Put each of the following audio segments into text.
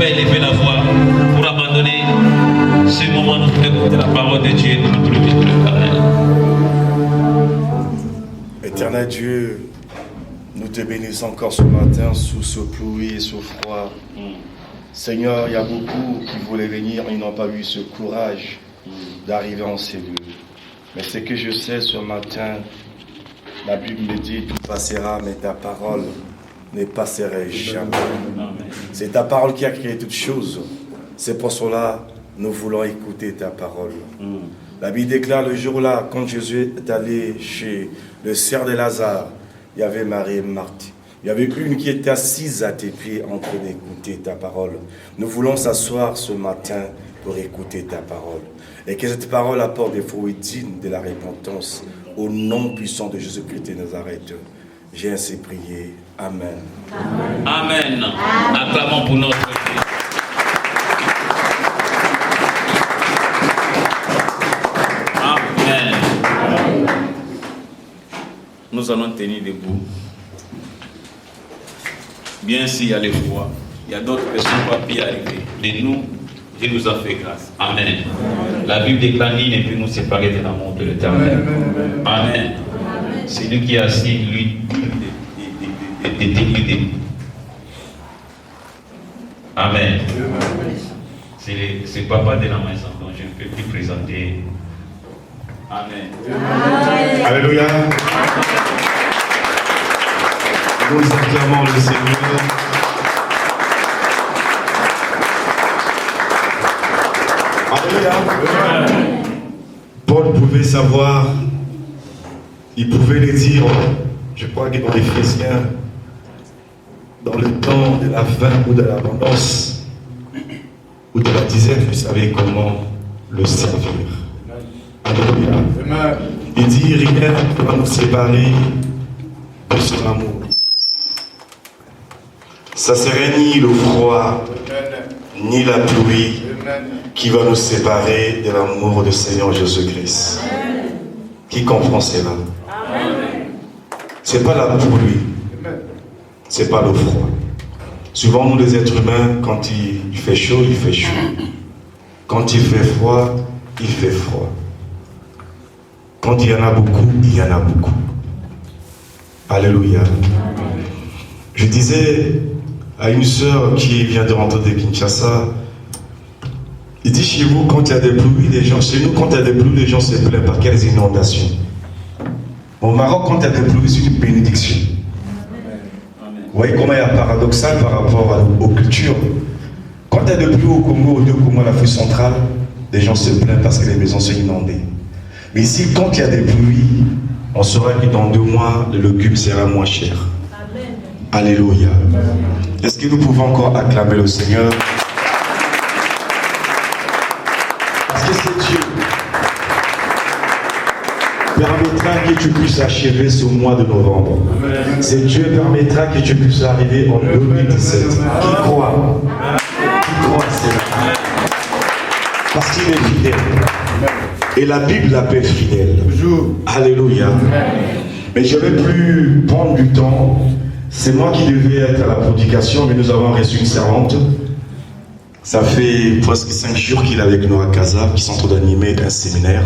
pouvez élever la voix pour abandonner ce moment d'écouter la parole de Dieu dans notre vie de l'Éternel. Éternel Dieu, nous te bénissons encore ce matin sous ce pluie et ce froid. Seigneur, il y a beaucoup qui voulaient venir, ils n'ont pas eu ce courage d'arriver en ces lieux. Mais ce que je sais ce matin, la Bible me dit, tout passera, mais ta parole ne passerait jamais. C'est ta parole qui a créé toutes choses. C'est pour cela que nous voulons écouter ta parole. La Bible déclare le jour-là, quand Jésus est allé chez le cerf de Lazare, il y avait Marie et Marthe. Il y avait une qui était assise à tes pieds en train d'écouter ta parole. Nous voulons s'asseoir ce matin pour écouter ta parole. Et que cette parole apporte des fruits dignes de la repentance. Au nom puissant de Jésus-Christ de Nazareth, j'ai ainsi prié. Amen. Amen. Acclamons pour notre Dieu. Amen. Nous allons tenir debout. Bien s'il y a le froid, il y a d'autres personnes qui peuvent y arriver. De nous, Dieu nous a fait grâce. Amen. La Bible déclare qu'il ne peut nous séparer de l'amour de l'Éternel. Amen. C'est lui qui est assis, lui, de Amen. C'est le papa de la maison dont je ne peux plus présenter. Amen. Alléluia. Nous acclamons le Seigneur. Alléluia. Paul pouvait savoir, il pouvait le dire, je crois que dans l'Éphésiens, dans le temps de la faim ou de l'abondance, ou de la disette, vous savez comment le servir. Alléluia. Il dit, rien ne va nous séparer de son amour. Ça serait ni le froid, ni la pluie qui va nous séparer de l'amour du Seigneur Jésus-Christ. Qui comprend cela? C'est pas la pluie, c'est pas le froid. Souvent, nous les êtres humains, quand il fait chaud, il fait chaud. Quand il fait froid, il fait froid. Quand il y en a beaucoup, il y en a beaucoup. Alléluia. Je disais à une sœur qui vient de rentrer de Kinshasa, il dit chez vous, quand il y a des pluies, les gens, chez nous, quand il y a des pluies, les gens se plaignent par quelles inondations. Au Maroc, quand il y a des pluies, c'est une bénédiction. Vous voyez comment il y a paradoxal par rapport aux cultures. Quand il y a des pluies au Congo, au Congo, en Afrique centrale, les gens se plaignent parce que les maisons sont inondées. Mais ici, quand il y a des pluies, on saura que dans 2 mois, le légume sera moins cher. Amen. Alléluia. Est-ce que nous pouvons encore acclamer le Seigneur? Parce que c'est Dieu permettra que tu puisses achever ce mois de novembre. C'est Dieu permettra que tu puisses arriver en 2017. Qui croit? Qui croit cela? Parce qu'il est fidèle. Et la Bible l'appelle fidèle. Alléluia. Mais je ne vais plus prendre du temps. C'est moi qui devais être à la prédication, mais nous avons reçu une servante. Ça fait presque 5 jours qu'il est avec nous à Casa, qui sont en train d'animer un séminaire.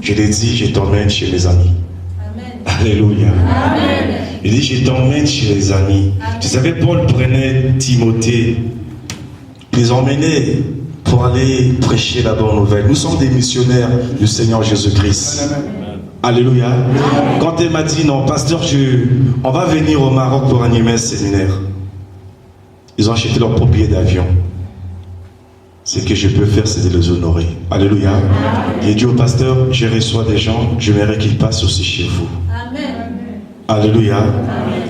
Je l'ai dit, je t'emmène chez mes amis. Amen. Alléluia. Amen. Il dit, je t'emmène chez les amis. Amen. Tu savais, Paul prenait Timothée, les emmenait pour aller prêcher la bonne nouvelle. Nous sommes des missionnaires du Seigneur Jésus-Christ. Alléluia. Quand elle m'a dit, non, pasteur, on va venir au Maroc pour animer un séminaire. Ils ont acheté leur propre billet d'avion. Ce que je peux faire, c'est de les honorer. Alléluia. J'ai dit au pasteur, je reçois des gens, j'aimerais qu'ils passent aussi chez vous. Amen. Alléluia. Amen.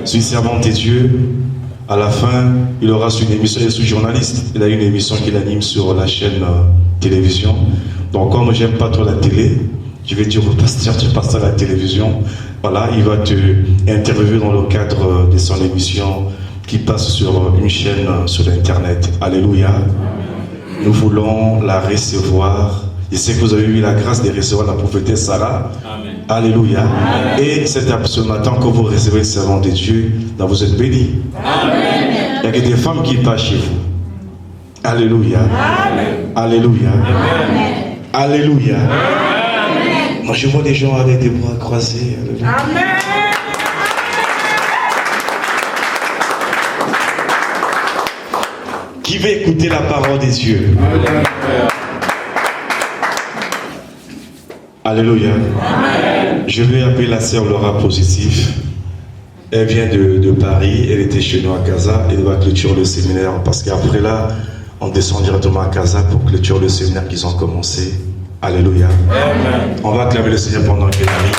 Je suis servant de Dieu. À la fin, il aura une émission, il est journaliste. Il a une émission qu'il anime sur la chaîne télévision. Donc, comme j'aime pas trop la télé, je vais dire au pasteur, tu passes à la télévision. Voilà, il va te interviewer dans le cadre de son émission qui passe sur une chaîne sur l'internet. Alléluia. Nous voulons la recevoir. Je sais que vous avez eu la grâce de recevoir la prophétesse Sarah. Amen. Alléluia. Amen. Et c'est ce matin que vous recevez le servant de Dieu, donc vous êtes bénis. Amen. Il y a que des femmes qui passent chez vous. Alléluia. Alléluia. Alléluia. Moi, je vois des gens avec des bras croisés. Amen. Qui veut écouter la parole des dieux? Alléluia. Amen. Je vais appeler la sœur Laura Positif. Elle vient de Paris. Elle était chez nous à Casa. Elle va clôturer le séminaire parce qu'après là, on descend directement à Casa pour clôturer le séminaire qu'ils ont commencé. Alléluia. Amen. On va acclamer le Seigneur pendant qu'elle arrive.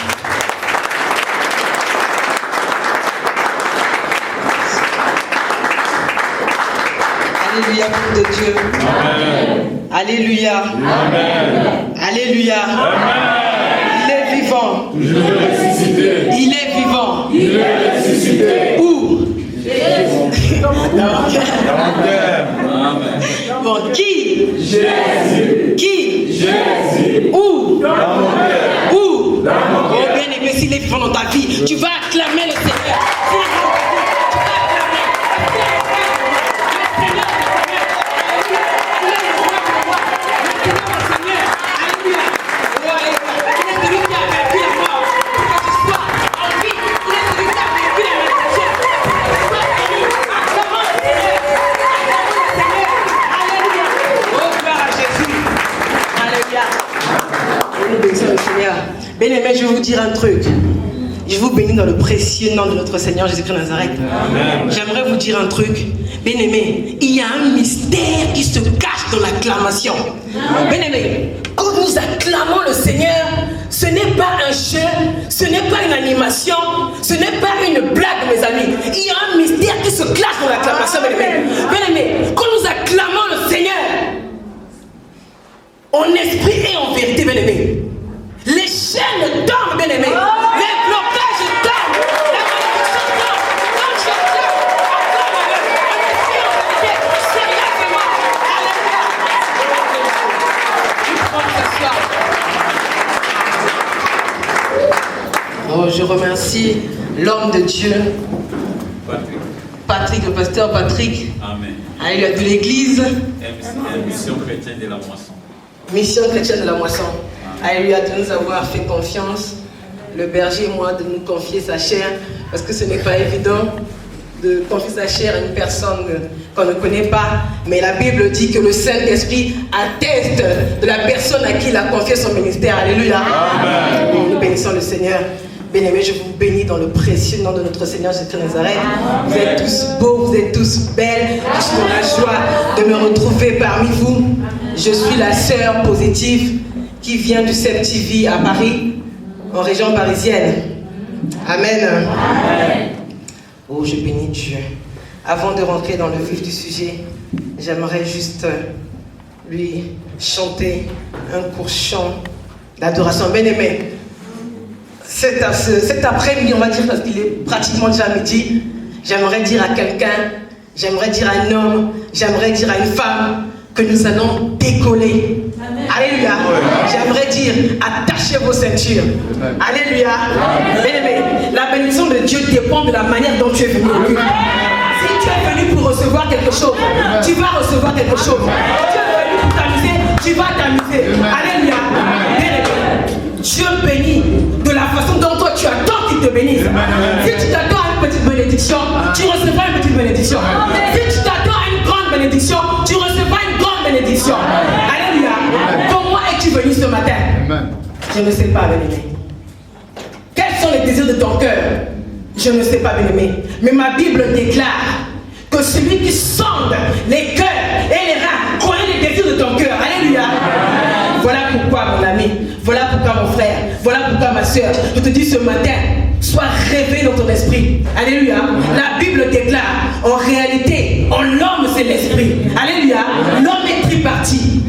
Alléluia, pour de Dieu. Amen. Alléluia. Amen. Alléluia. Amen. Il est vivant. Il est vivant. Il est ressuscité. Où? Bon, qui? Jésus. Qui? Jésus. Où? Dans mon cœur. Où? Dans mon cœur. Oh bien aimé, s'il est vivant dans ta vie, tu vas acclamer le Seigneur. Bien-aimé, je vais vous dire un truc. Je vous bénis dans le précieux nom de notre Seigneur Jésus-Christ de Nazareth. J'aimerais vous dire un truc. Bien-aimé, il y a un mystère qui se cache dans l'acclamation. Bien-aimé, quand nous acclamons le Seigneur, ce n'est pas un jeu, ce n'est pas une animation, ce n'est pas une blague, mes amis. Il y a un mystère qui se cache dans l'acclamation, bien-aimé. Bien-aimé, quand nous acclamons le Seigneur, en esprit et en vérité, bien-aimé, les chaînes tombent, bien-aimés. Les blocages tombent. La malédiction tombe. Quand je acclame avec un esprit en vérité, sérieusement. Alléluia. Oh, je remercie l'homme de Dieu, Patrick, le pasteur Patrick. Amen. Alléluia, de l'église. Mission chrétienne de la moisson. Mission chrétienne de la moisson. Alléluia, de nous avoir fait confiance, le berger et moi, de nous confier sa chair, parce que ce n'est pas évident de confier sa chair à une personne qu'on ne connaît pas, mais la Bible dit que le Saint-Esprit atteste de la personne à qui il a confié son ministère. Alléluia. Amen. Nous bénissons le Seigneur. Bien-aimés, je vous bénis dans le précieux nom de notre Seigneur Jésus-Christ de Nazareth. Vous êtes tous beaux, vous êtes tous belles. Je suis dans la joie de me retrouver parmi vous. Je suis la sœur Positive qui vient du CEP-TV à Paris, en région parisienne. Amen. Amen. Oh, je bénis Dieu. Avant de rentrer dans le vif du sujet, j'aimerais juste lui chanter un court chant d'adoration. Bien-aimé, cet après-midi, on va dire, parce qu'il est pratiquement déjà midi, j'aimerais dire à quelqu'un, j'aimerais dire à un homme, j'aimerais dire à une femme que nous allons décoller. Amen. Alléluia. J'aimerais dire, attachez vos ceintures. Amen. Alléluia. Bien-aimé, la bénédiction de Dieu dépend de la manière dont tu es venu au culte. Si tu es venu pour recevoir quelque chose, tu vas recevoir quelque chose. Si tu es venu pour t'amuser, tu vas t'amuser. Alléluia. Bien-aimé, Dieu bénit de la façon dont toi tu attends qu'il te bénisse. Si tu t'attends à une petite bénédiction, tu recevras une petite bénédiction. Si tu t'attends à une grande bénédiction, tu recevras une grande bénédiction. Alléluia. Comment es-tu venu ce matin? Je ne sais pas, bien-aimé. Quels sont les désirs de ton cœur? Je ne sais pas, bien-aimé. Mais ma Bible déclare que celui qui sonde les cœurs et les reins connaît les désirs de ton cœur. Alléluia. Voilà pourquoi, mon ami, voilà pourquoi, mon frère, voilà pourquoi, ma soeur, je te dis ce matin, sois réveillé dans ton esprit. Alléluia. La Bible déclare, en réalité, en l'homme, c'est l'esprit. Alléluia. L'homme est tripartite.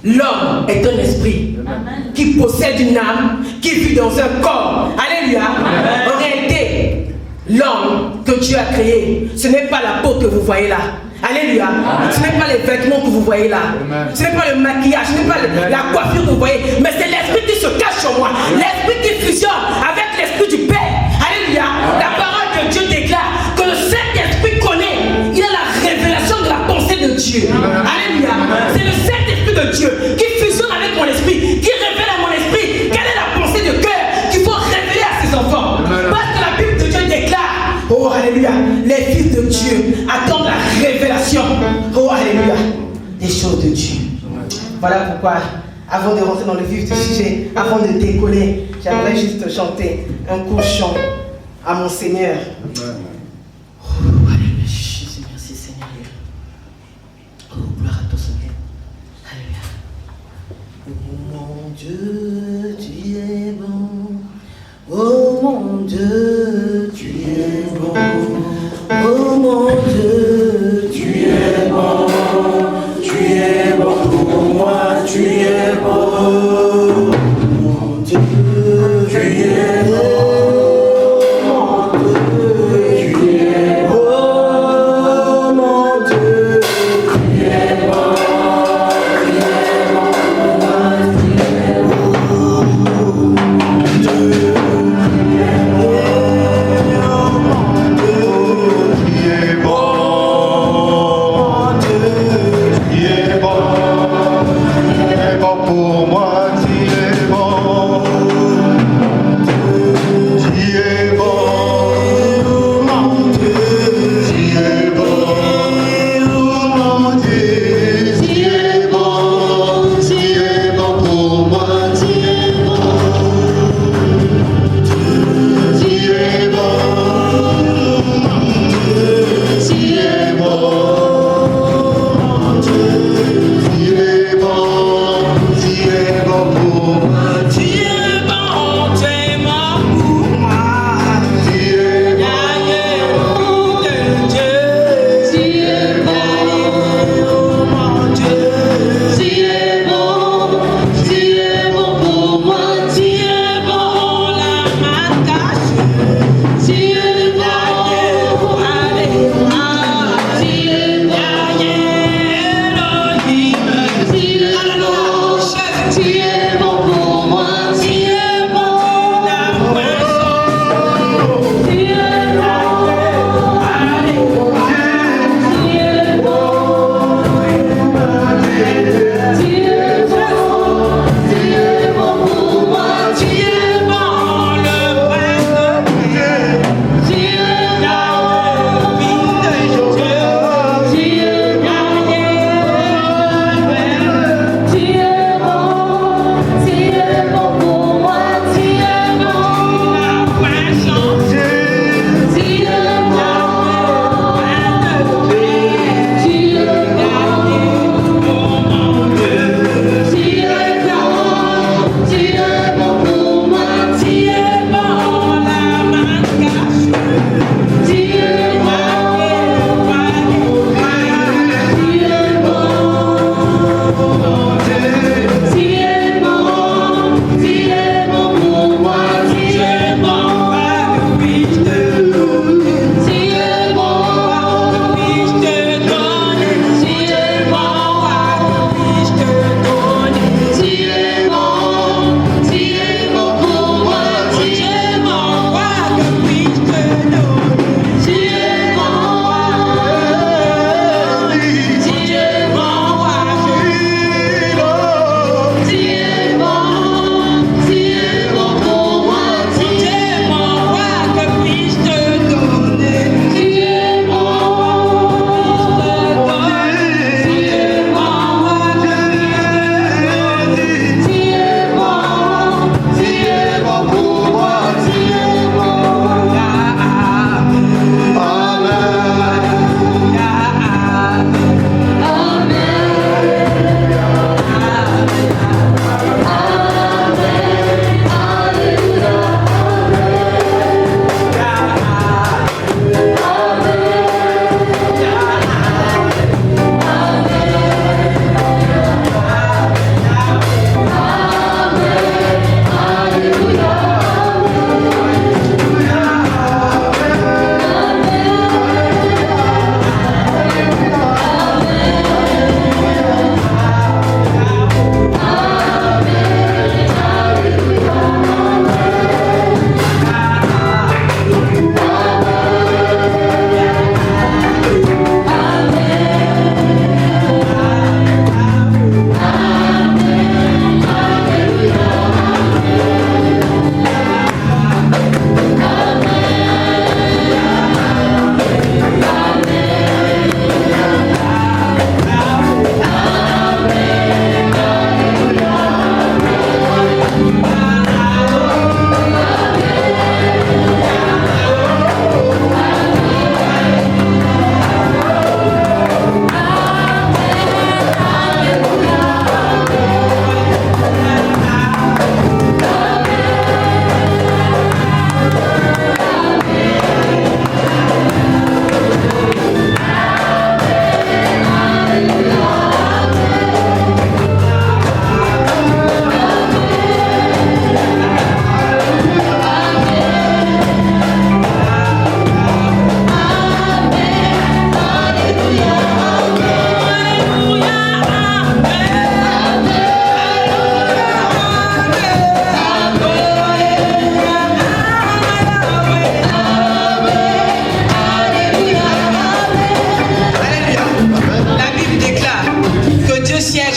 L'homme est un esprit qui possède une âme, qui vit dans un corps. Alléluia. En réalité, l'homme que Dieu a créé, ce n'est pas la peau que vous voyez là. Alléluia. Ce n'est pas les vêtements que vous voyez là. Ce n'est pas le maquillage, ce n'est pas la coiffure que vous voyez, mais c'est l'esprit qui se cache sur moi. L'esprit qui fusionne avec l'esprit du Père. Alléluia. La parole de Dieu déclare que le Saint-Esprit connaît. Il a la révélation de la pensée de Dieu. Alléluia. Alléluia. Des choses de Dieu. Voilà pourquoi, avant de rentrer dans le vif du sujet, avant de décoller, j'aimerais juste chanter un court chant à mon Seigneur. Oh, Alléluia. Jésus, merci Seigneur. Oh, gloire à ton Seigneur. Alléluia. Oh mon Dieu, tu es bon. Oh mon Dieu, tu es bon. Oh mon Dieu, tu es bon. Tu es bon pour moi, tu es bon. Mon Dieu, tu es bon. Mon Dieu, tu es bon. Mon Dieu, tu es bon. Tu es bon pour moi, tu es bon.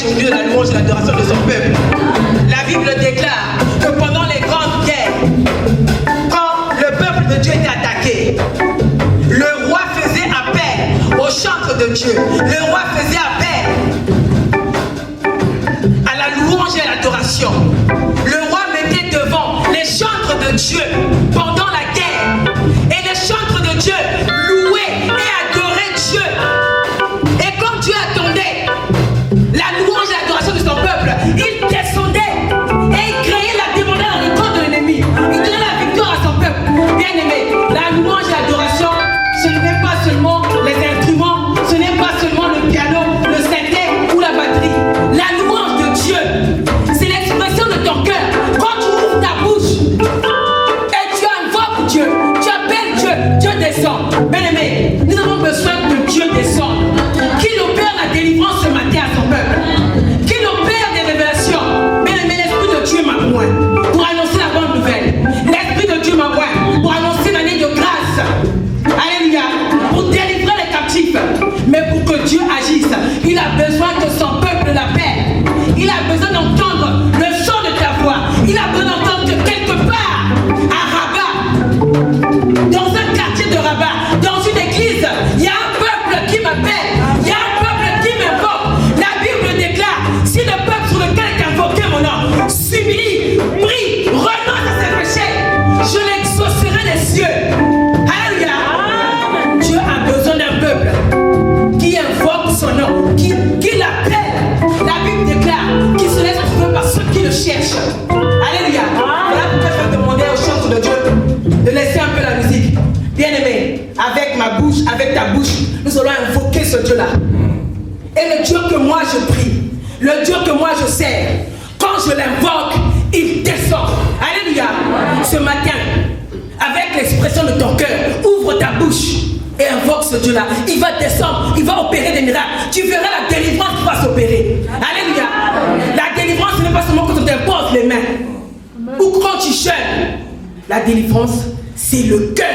aujourd'hui de la louange et de l'adoration de son peuple. La Bible déclare que pendant les grandes guerres, quand le peuple de Dieu était attaqué, le roi faisait appel au chantre de Dieu. Le roi faisait appel à la louange et à l'adoration. Le roi mettait devant les chantres de Dieu pendant la guerre. Et les chantres de Dieu louaient et adoraient Dieu. Et quand Dieu attendait la louange et l'adoration de son peuple, il descendait et il créait la débandade dans le camp de l'ennemi. Il donnait la victoire à son peuple. Bien aimé, la louange et l'adoration, ce n'est pas seulement les instruments, ce n'est pas seulement le piano, le synthé ou la batterie. La louange de Dieu, c'est l'expression de ton cœur. Quand tu ouvres ta bouche et tu invoques Dieu, tu appelles Dieu, Dieu descend. Bien aimé, nous avons besoin que Dieu descende, qu'il opère la délivrance ce matin à son peuple, qu'il opère des révélations. Bien aimé, l'Esprit de Dieu m'a oint pour annoncer la bonne nouvelle. L'Esprit de Dieu m'a oint pour annoncer l'année de grâce. Alléluia. Pour délivrer les captifs. Mais pour que Dieu agisse, il a besoin que son peuple l'appelle. Il a besoin d'entendre le son de ta voix. Il a besoin d'entendre que quelque part, à Rabat, dans un quartier de Rabat, dans une église, il y a un peuple qui m'appelle. Il y a un peuple qui m'invoque. La Bible déclare, si le peuple sur lequel est invoqué mon nom s'humilie, prie, renonce à ses péchés, je l'exaucerai des cieux. Alléluia. Dieu a besoin d'un peuple qui invoque son nom, qui l'appelle. La Bible déclare qu'il se laisse trouver par ceux qui le cherchent. Alléluia. Voilà pourquoi je vais demander au chantre de Dieu de laisser un peu la musique. Bien-aimé, avec ma bouche, avec ta bouche, nous allons invoquer ce Dieu-là. Et le Dieu que moi je prie, le Dieu que moi je sers, quand je l'invoque, il descend. Alléluia. Ce matin, avec l'expression de ton cœur, ouvre ta bouche et invoque ce Dieu-là. Il va descendre, il va opérer des miracles. Tu verras la délivrance qui va s'opérer. Alléluia. La délivrance, ce n'est pas seulement quand on t'impose les mains ou quand tu jeûnes. La délivrance, c'est le cœur.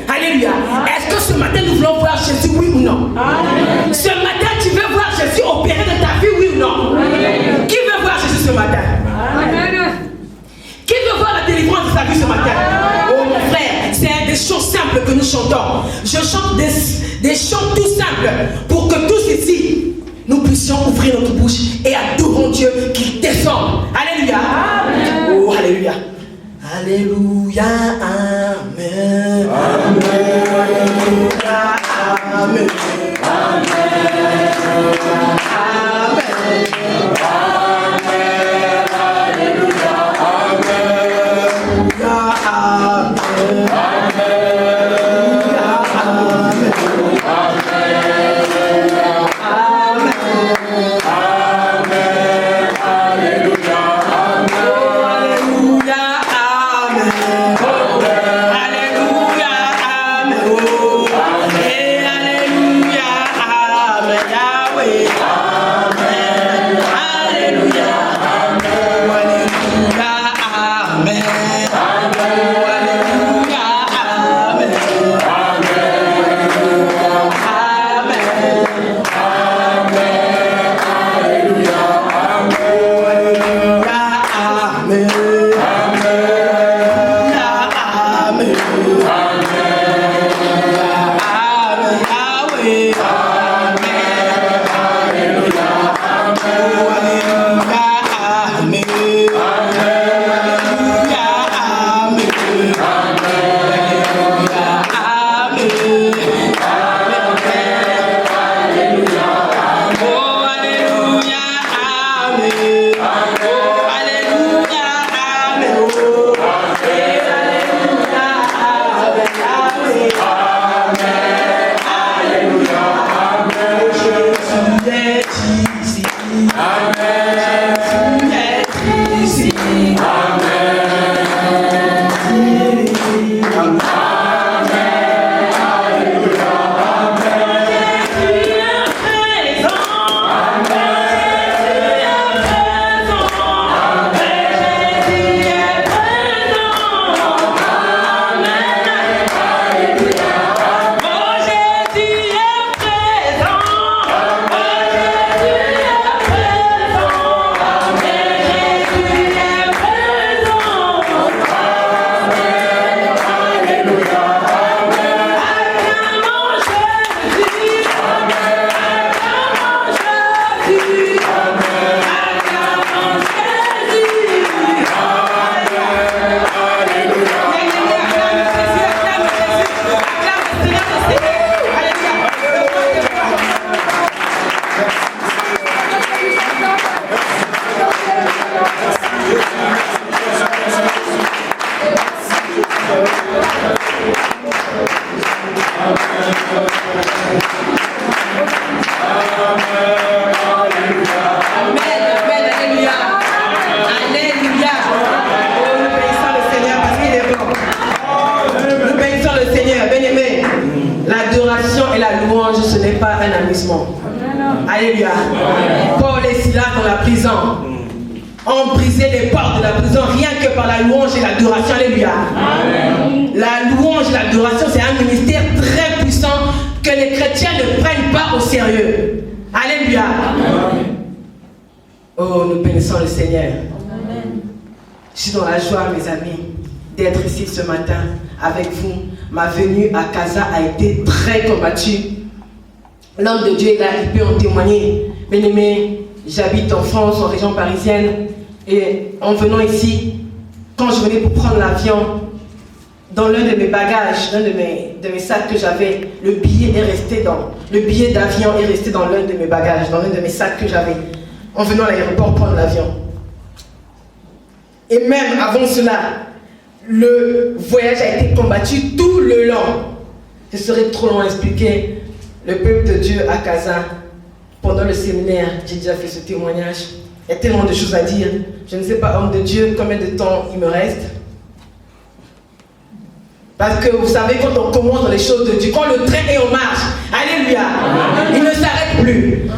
Alléluia. Est-ce que ce matin, nous voulons voir Jésus, oui ou non? Amen. Ce matin, tu veux voir Jésus opérer dans ta vie, oui ou non? Amen. Qui veut voir Jésus ce matin? Amen. Qui veut voir la délivrance de sa vie ce matin? Oh mon frère, c'est des chants simples que nous chantons. Je chante des chants tout simples pour que tous ici, nous puissions ouvrir notre bouche et adorons Dieu qu'il descende. Alléluia. Amen. Oh, alléluia. Alléluia. Amen. Amen. Amen. Alléluia. Paul et Silas dans la prison ont brisé les portes de la prison rien que par la louange et l'adoration. Alléluia. La louange et l'adoration, c'est un ministère très puissant que les chrétiens ne prennent pas au sérieux. Alléluia. Oh, nous bénissons le Seigneur. Je suis dans la joie, mes amis, d'être ici ce matin avec vous. Ma venue à Casa a été très combattue. L'homme de Dieu est là, il peut en témoigner. Bien-aimé, j'habite en France, en région parisienne, et en venant ici, quand je venais pour prendre l'avion, dans l'un de mes bagages, l'un de mes sacs que j'avais, le billet d'avion est resté dans l'un de mes bagages, dans l'un de mes sacs que j'avais, en venant à l'aéroport prendre l'avion. Et même avant cela, le voyage a été combattu tout le long. Ce serait trop long à expliquer. Le peuple de Dieu à Casa, pendant le séminaire, j'ai déjà fait ce témoignage. Il y a tellement de choses à dire. Je ne sais pas, homme de Dieu, combien de temps il me reste. Parce que vous savez, quand on commence dans les choses de Dieu, quand le train est en marche, alléluia, il ne s'arrête plus.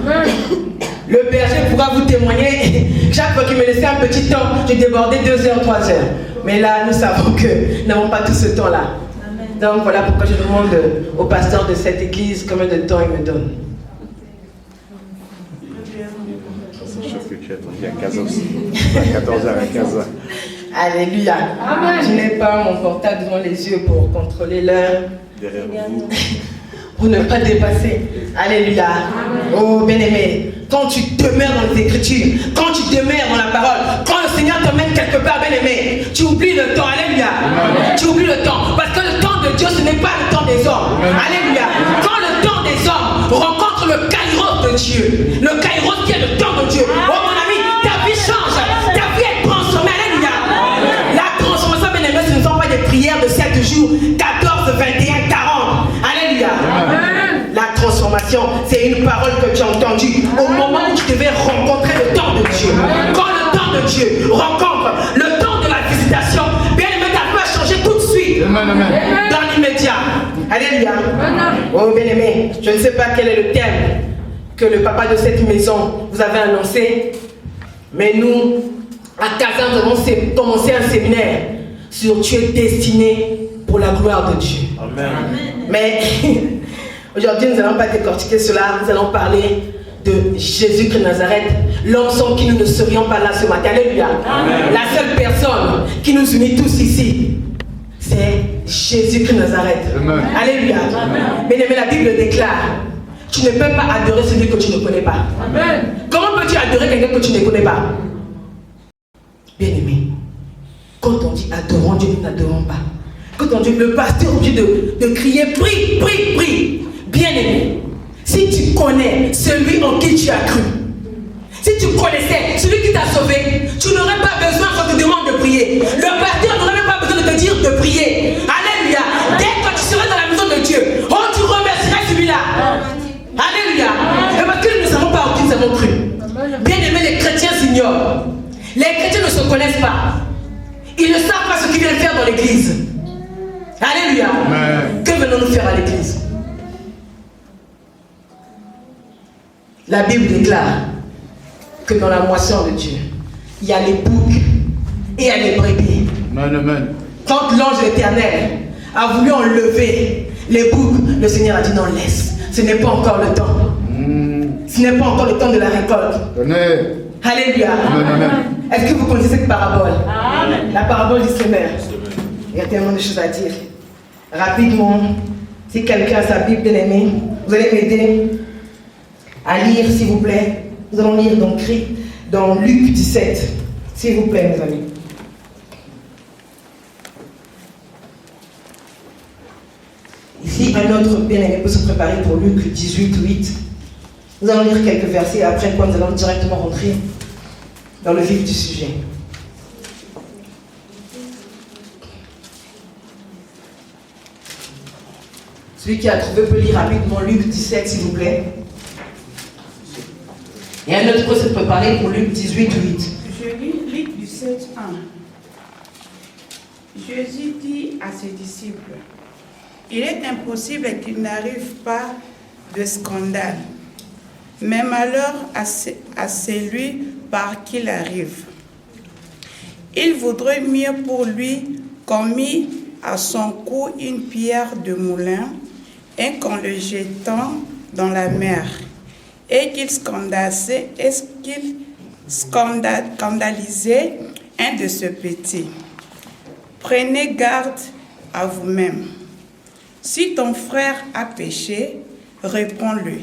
Le berger pourra vous témoigner. Chaque fois qu'il me laissait un petit temps, j'ai débordé 2 heures, 3 heures. Mais là, nous savons que nous n'avons pas tout ce temps-là. Donc voilà pourquoi je demande au pasteur de cette église combien de temps il me donne. Il y a 15 aussi. 14 heures à 15 heures. Alléluia. Amen. Je n'ai pas mon portable devant les yeux pour contrôler l'heure. Derrière vous. Pour ne pas dépasser. Alléluia. Amen. Oh bien-aimé, quand tu demeures dans les Écritures, quand tu demeures dans la parole, quand le Seigneur t'emmène quelque part, bien-aimé, tu oublies le temps. Alléluia. Amen. Tu oublies le temps. Parce que le temps de Dieu, ce n'est pas le temps des hommes. Amen. Alléluia. Quand le temps des hommes rencontre le kairos de Dieu, le kairos qui est le temps de Dieu, oh mon ami, ta vie change, ta vie est transformée. Alléluia. La transformation, bien-aimé, ce ne sont pas des prières de 7 jours, 14, 21, 40. Alléluia. Amen. La transformation, c'est une parole que tu as entendue au moment où tu devais rencontrer le temps de Dieu. Quand le temps de Dieu rencontre le temps de la visitation, bien-aimé, ta vie va changer tout de suite. Amen. Dans l'immédiat. Alléluia. Oh bien-aimé, je ne sais pas quel est le thème que le papa de cette maison vous avait annoncé, mais nous, à Casa, nous avons commencé un séminaire sur tu es destiné pour la gloire de Dieu. Amen. Mais aujourd'hui, nous n'allons pas décortiquer cela, nous allons parler de Jésus-Christ de Nazareth, l'ensemble qui nous ne serions pas là ce matin. Alléluia. Amen. La seule personne qui nous unit tous ici, c'est Jésus-Christ de Nazareth. Amen. Alléluia. Bien aimé, la Bible déclare, tu ne peux pas adorer celui que tu ne connais pas. Amen. Comment peux-tu adorer quelqu'un que tu ne connais pas? Bien aimé, quand on dit adorons Dieu, nous n'adorons pas. Quand on dit le pasteur est obligé de crier, prie, prie, prie. Bien aimé, si tu connais celui en qui tu as cru, si tu connaissais celui qui t'a sauvé, tu n'aurais pas besoin qu'on te demande de prier. Le pasteur n'aurait même pas besoin de te dire de prier. Alléluia. Dès que tu serais dans la maison de Dieu, oh, tu remercierais celui-là. Alléluia. Et parce que nous ne savons pas en qui nous avons cru. Bien aimé, les chrétiens s'ignorent. Les chrétiens ne se connaissent pas. Ils ne savent pas ce qu'ils viennent faire dans l'église. Alléluia. Amen. Que venons-nous faire à l'église? La Bible déclare que dans la moisson de Dieu, il y a les boucs et il y a les brebis. Amen. Quand l'ange éternel a voulu enlever les boucs, le Seigneur a dit non, laisse. Ce n'est pas encore le temps. Ce n'est pas encore le temps de la récolte. Amen. Alléluia. Est-ce que vous connaissez cette parabole? Amen. La parabole du semeur. Il y a tellement de choses à dire. Rapidement, si quelqu'un a sa Bible, bien aimé, vous allez m'aider à lire, s'il vous plaît. Nous allons lire dans Luc 17. S'il vous plaît, mes amis. Ici, un autre bien-aimé peut se préparer pour Luc 18, 8. Nous allons lire quelques versets, après quoi nous allons directement rentrer dans le vif du sujet. Celui qui a trouvé peut lire rapidement Luc 17, s'il vous plaît. Et un autre peut se préparer pour Luc 18, 8. Je lis Luc 17, 1. Jésus dit à ses disciples, il est impossible qu'il n'arrive pas de scandale mais malheur à celui par qui il arrive. Il vaudrait mieux pour lui qu'on mit à son cou une pierre de moulin et qu'on le jetant dans la mer, et qu'il scandalisait un de ses petits. Prenez garde à vous-même. Si ton frère a péché, réponds-lui.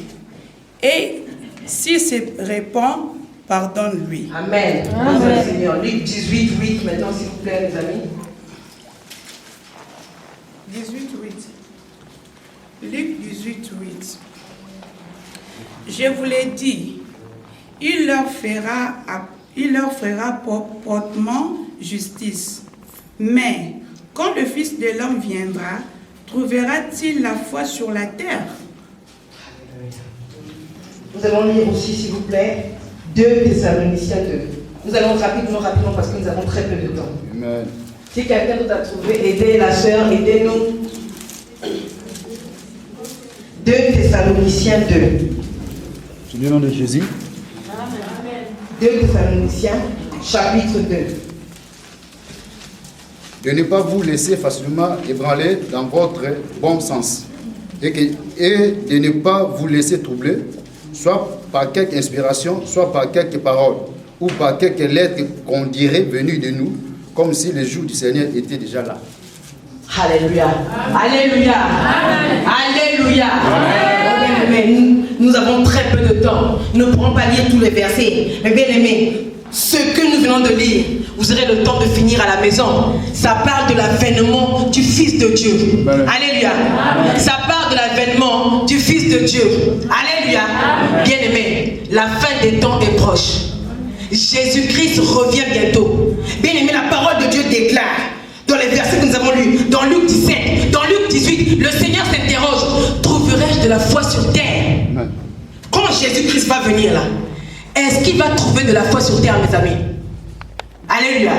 Et s'il se répand, pardonne-lui. Amen. Amen. Seigneur. Luc 18, 8, maintenant, s'il vous plaît, les amis. 18, 8. Luc 18, 8. Je vous l'ai dit, il leur fera promptement justice. Mais quand le Fils de l'homme viendra, trouvera-t-il la foi sur la terre? Nous allons lire aussi, s'il vous plaît, 2 Thessaloniciens 2. Nous allons rapidement, parce que nous avons très peu de temps. Amen. Si quelqu'un nous a trouvé, aidez la sœur, aidez-nous. 2 Thessaloniciens 2. Sous le nom de Jésus. 2 Thessaloniciens, chapitre 2. De ne pas vous laisser facilement ébranler dans votre bon sens et de ne pas vous laisser troubler, soit par quelque inspiration, soit par quelques paroles, ou par quelques lettres qu'on dirait venues de nous, comme si le jour du Seigneur était déjà là. Alléluia. Alléluia. Alléluia. Oh, bien aimé, nous avons très peu de temps. Nous ne pourrons pas lire tous les versets. Mais bien aimé, ce que nous venons de lire, vous aurez le temps de finir à la maison. Ça parle de l'avènement du Fils de Dieu. Alléluia. Ça parle de l'avènement du Fils de Dieu. Alléluia. Bien aimé, la fin des temps est proche. Jésus-Christ revient bientôt. Bien aimé, la parole de Dieu déclare dans les versets que nous avons lus, dans Luc 17, dans Luc 18, le Seigneur s'interroge, trouverai-je de la foi sur terre? Quand Jésus-Christ va venir là, est-ce qu'il va trouver de la foi sur terre, mes amis? Alléluia.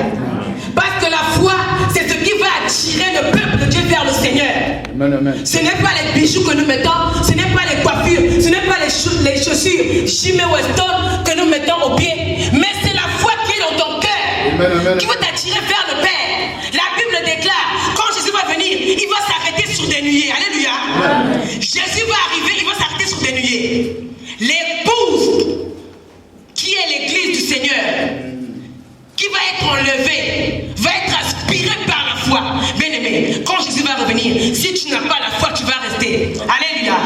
Parce que la foi, c'est ce qui va attirer le peuple de Dieu vers le Seigneur. Amen, amen. Ce n'est pas les bijoux que nous mettons, ce n'est pas les coiffures, ce n'est pas les chaussures Jimmy Weston que nous mettons au pied, mais c'est la foi qui est dans ton cœur, qui va t'attirer vers le Père. La Bible déclare, quand Jésus va venir, il va s'arrêter sur des nuées. Alléluia. Jésus va arriver, il va s'arrêter sur des nuées. L'épouse, qui est l'église du Seigneur, qui va être enlevée, va être aspirée par la foi. Bien aimé, quand Jésus va revenir, si tu n'as pas la foi, tu vas rester. Alléluia.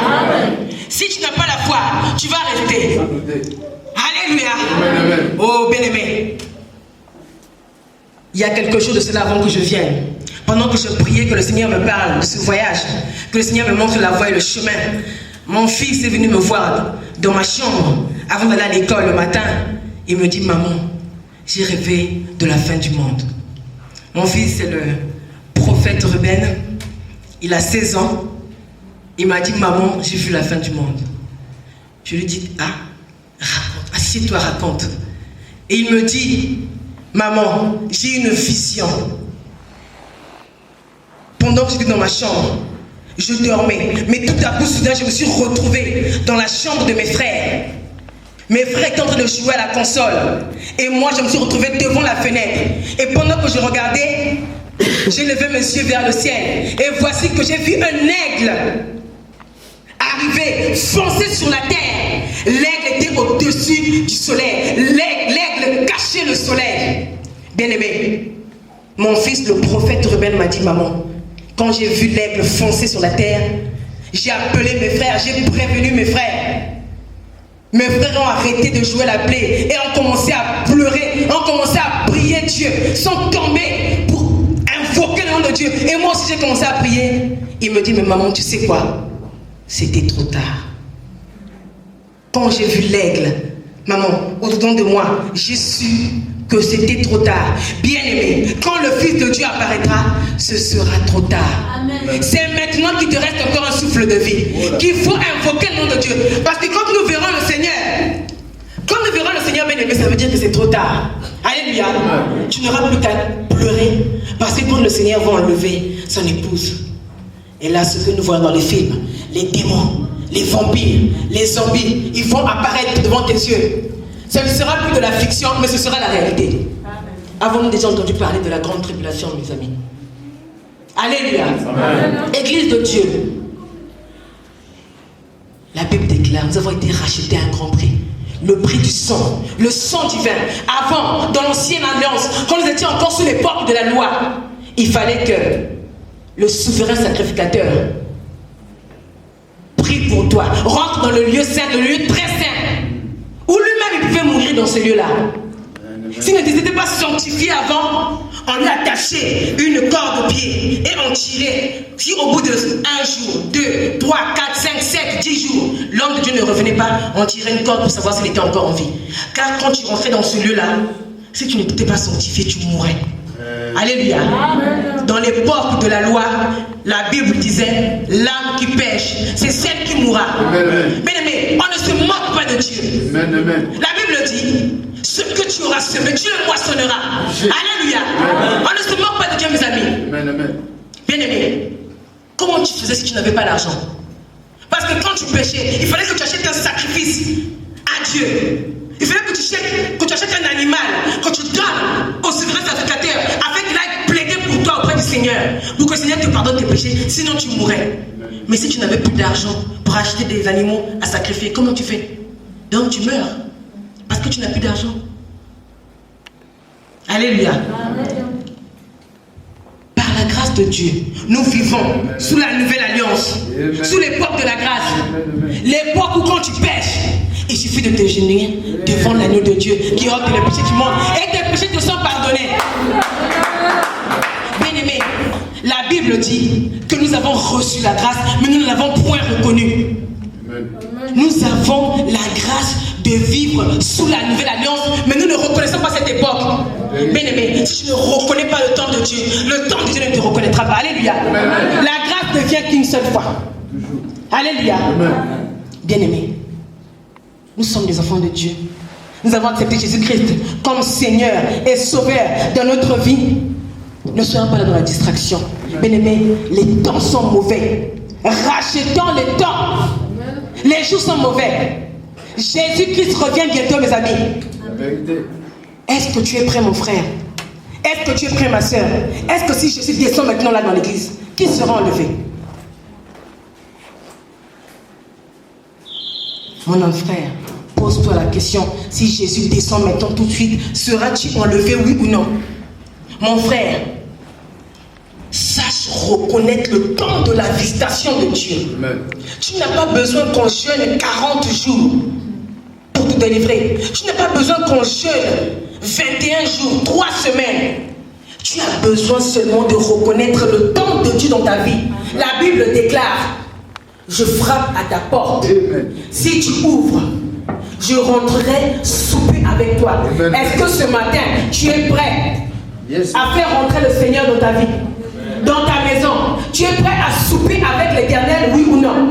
Si tu n'as pas la foi, tu vas rester. Alléluia. Oh, bien aimé. Il y a quelque chose de cela avant que je vienne. Pendant que je priais, que le Seigneur me parle de ce voyage, que le Seigneur me montre la voie et le chemin, mon fils est venu me voir dans ma chambre avant d'aller à l'école le matin. Il me dit, maman, j'ai rêvé de la fin du monde. Mon fils, c'est le prophète Ruben. Il a 16 ans. Il m'a dit, maman, j'ai vu la fin du monde. Je lui dis, ah, raconte, assieds-toi, raconte. Et il me dit, maman, j'ai une vision. Pendant que j'étais dans ma chambre, je dormais. Mais tout à coup, soudain, je me suis retrouvée dans la chambre de mes frères. Mes frères étaient en train de jouer à la console. Et moi, je me suis retrouvée devant la fenêtre. Et pendant que je regardais, j'ai levé mes yeux vers le ciel. Et voici que j'ai vu un aigle arriver, foncer sur la terre. L'aigle était au-dessus du soleil. L'aigle cachait le soleil. Bien aimé, mon fils, le prophète Ruben, m'a dit, maman, quand j'ai vu l'aigle foncer sur la terre, j'ai appelé mes frères, j'ai prévenu mes frères. Mes frères ont arrêté de jouer la plaie et ont commencé à pleurer, ont commencé à prier Dieu, sont tombés pour invoquer le nom de Dieu. Et moi aussi j'ai commencé à prier. Il me dit, mais maman, tu sais quoi? C'était trop tard. Quand j'ai vu l'aigle, maman, au-dedans de moi, j'ai su que c'était trop tard. Bien aimé, quand le Fils de Dieu apparaîtra, ce sera trop tard. C'est maintenant qu'il te reste encore un souffle de vie, qu'il faut invoquer le nom de Dieu. Parce que quand nous verrons le Seigneur, bien aimé, ça veut dire que c'est trop tard. Alléluia. Tu n'auras plus qu'à pleurer, parce que quand le Seigneur va enlever son épouse, et là, ce que nous voyons dans les films, les démons, les vampires, les zombies, ils vont apparaître devant tes yeux. Ce ne sera plus de la fiction, mais ce sera la réalité. Avons-nous déjà entendu parler de la grande tribulation, mes amis? Alléluia. Amen. Église de Dieu. La Bible déclare, nous avons été rachetés à un grand prix. Le prix du sang, le sang divin. Avant, dans l'ancienne alliance, quand nous étions encore sous l'époque de la loi, il fallait que le souverain sacrificateur prie pour toi, rentre dans le lieu saint, le lieu très saint, où lui-même il pouvait mourir dans ce lieu-là. S'il ne n'était pas sanctifié avant, on lui attachait une corde au pied et on tirait. Si au bout de 1 jour, 2, 3, 4, 5, 7, 10 jours, l'homme de Dieu ne revenait pas, on tirait une corde pour savoir s'il était encore en vie. Car quand tu rentrais dans ce lieu-là, si tu n'étais pas sanctifié, tu mourrais. Alléluia. Dans l'époque de la loi, la Bible disait, l'âme qui pêche, c'est celle qui mourra. Bien-aimé, on ne se moque pas de Dieu. La Bible dit, ce que tu auras semé, Dieu le moissonnera. Alléluia. On ne se moque pas de Dieu, mes amis. Bien-aimé, comment tu faisais si tu n'avais pas l'argent? Parce que quand tu péchais, il fallait que tu achètes un sacrifice à Dieu. Il fallait que tu achètes un animal, que tu donnes au souverain sacrificateur, afin qu'il aille plaider pour toi auprès du Seigneur, pour que le Seigneur te pardonne tes péchés, sinon tu mourrais. Mais si tu n'avais plus d'argent pour acheter des animaux à sacrifier, comment tu fais? Donc tu meurs, parce que tu n'as plus d'argent. Alléluia. Par la grâce de Dieu, nous vivons sous la nouvelle alliance, sous l'époque de la grâce. L'époque où quand tu pêches, il suffit de te gêner devant l'agneau de Dieu qui ôte les péchés du monde et tes péchés te sont pardonnés. Bien-aimé, la Bible dit que nous avons reçu la grâce, mais nous ne l'avons point reconnue. Nous avons la grâce de vivre sous la nouvelle alliance, mais nous ne reconnaissons pas cette époque. Bien-aimé, si tu ne reconnais pas le temps de Dieu, le temps de Dieu ne te reconnaîtra pas. Alléluia. La grâce ne vient qu'une seule fois. Alléluia. Bien-aimé, nous sommes des enfants de Dieu. Nous avons accepté Jésus-Christ comme Seigneur et Sauveur de notre vie. Ne soyons pas là dans la distraction. Bien-aimés, les temps sont mauvais. Rachetons les temps. Les jours sont mauvais. Jésus-Christ revient bientôt, mes amis. Est-ce que tu es prêt, mon frère? Est-ce que tu es prêt, ma soeur? Est-ce que si Jésus descend maintenant là dans l'église, qui sera enlevé? Mon homme frère, pose-toi la question, si Jésus descend maintenant tout de suite, seras-tu enlevé, oui ou non? Mon frère, sache reconnaître le temps de la visitation de Dieu. Amen. Tu n'as pas besoin qu'on jeûne 40 jours pour te délivrer. Tu n'as pas besoin qu'on jeûne 21 jours, 3 semaines. Tu as besoin seulement de reconnaître le temps de Dieu dans ta vie. La Bible déclare, je frappe à ta porte. Amen. Si tu ouvres, je rentrerai souper avec toi. Est-ce que ce matin, tu es prêt à faire rentrer le Seigneur dans ta vie, dans ta maison? Tu es prêt à souper avec l'Éternel, oui ou non?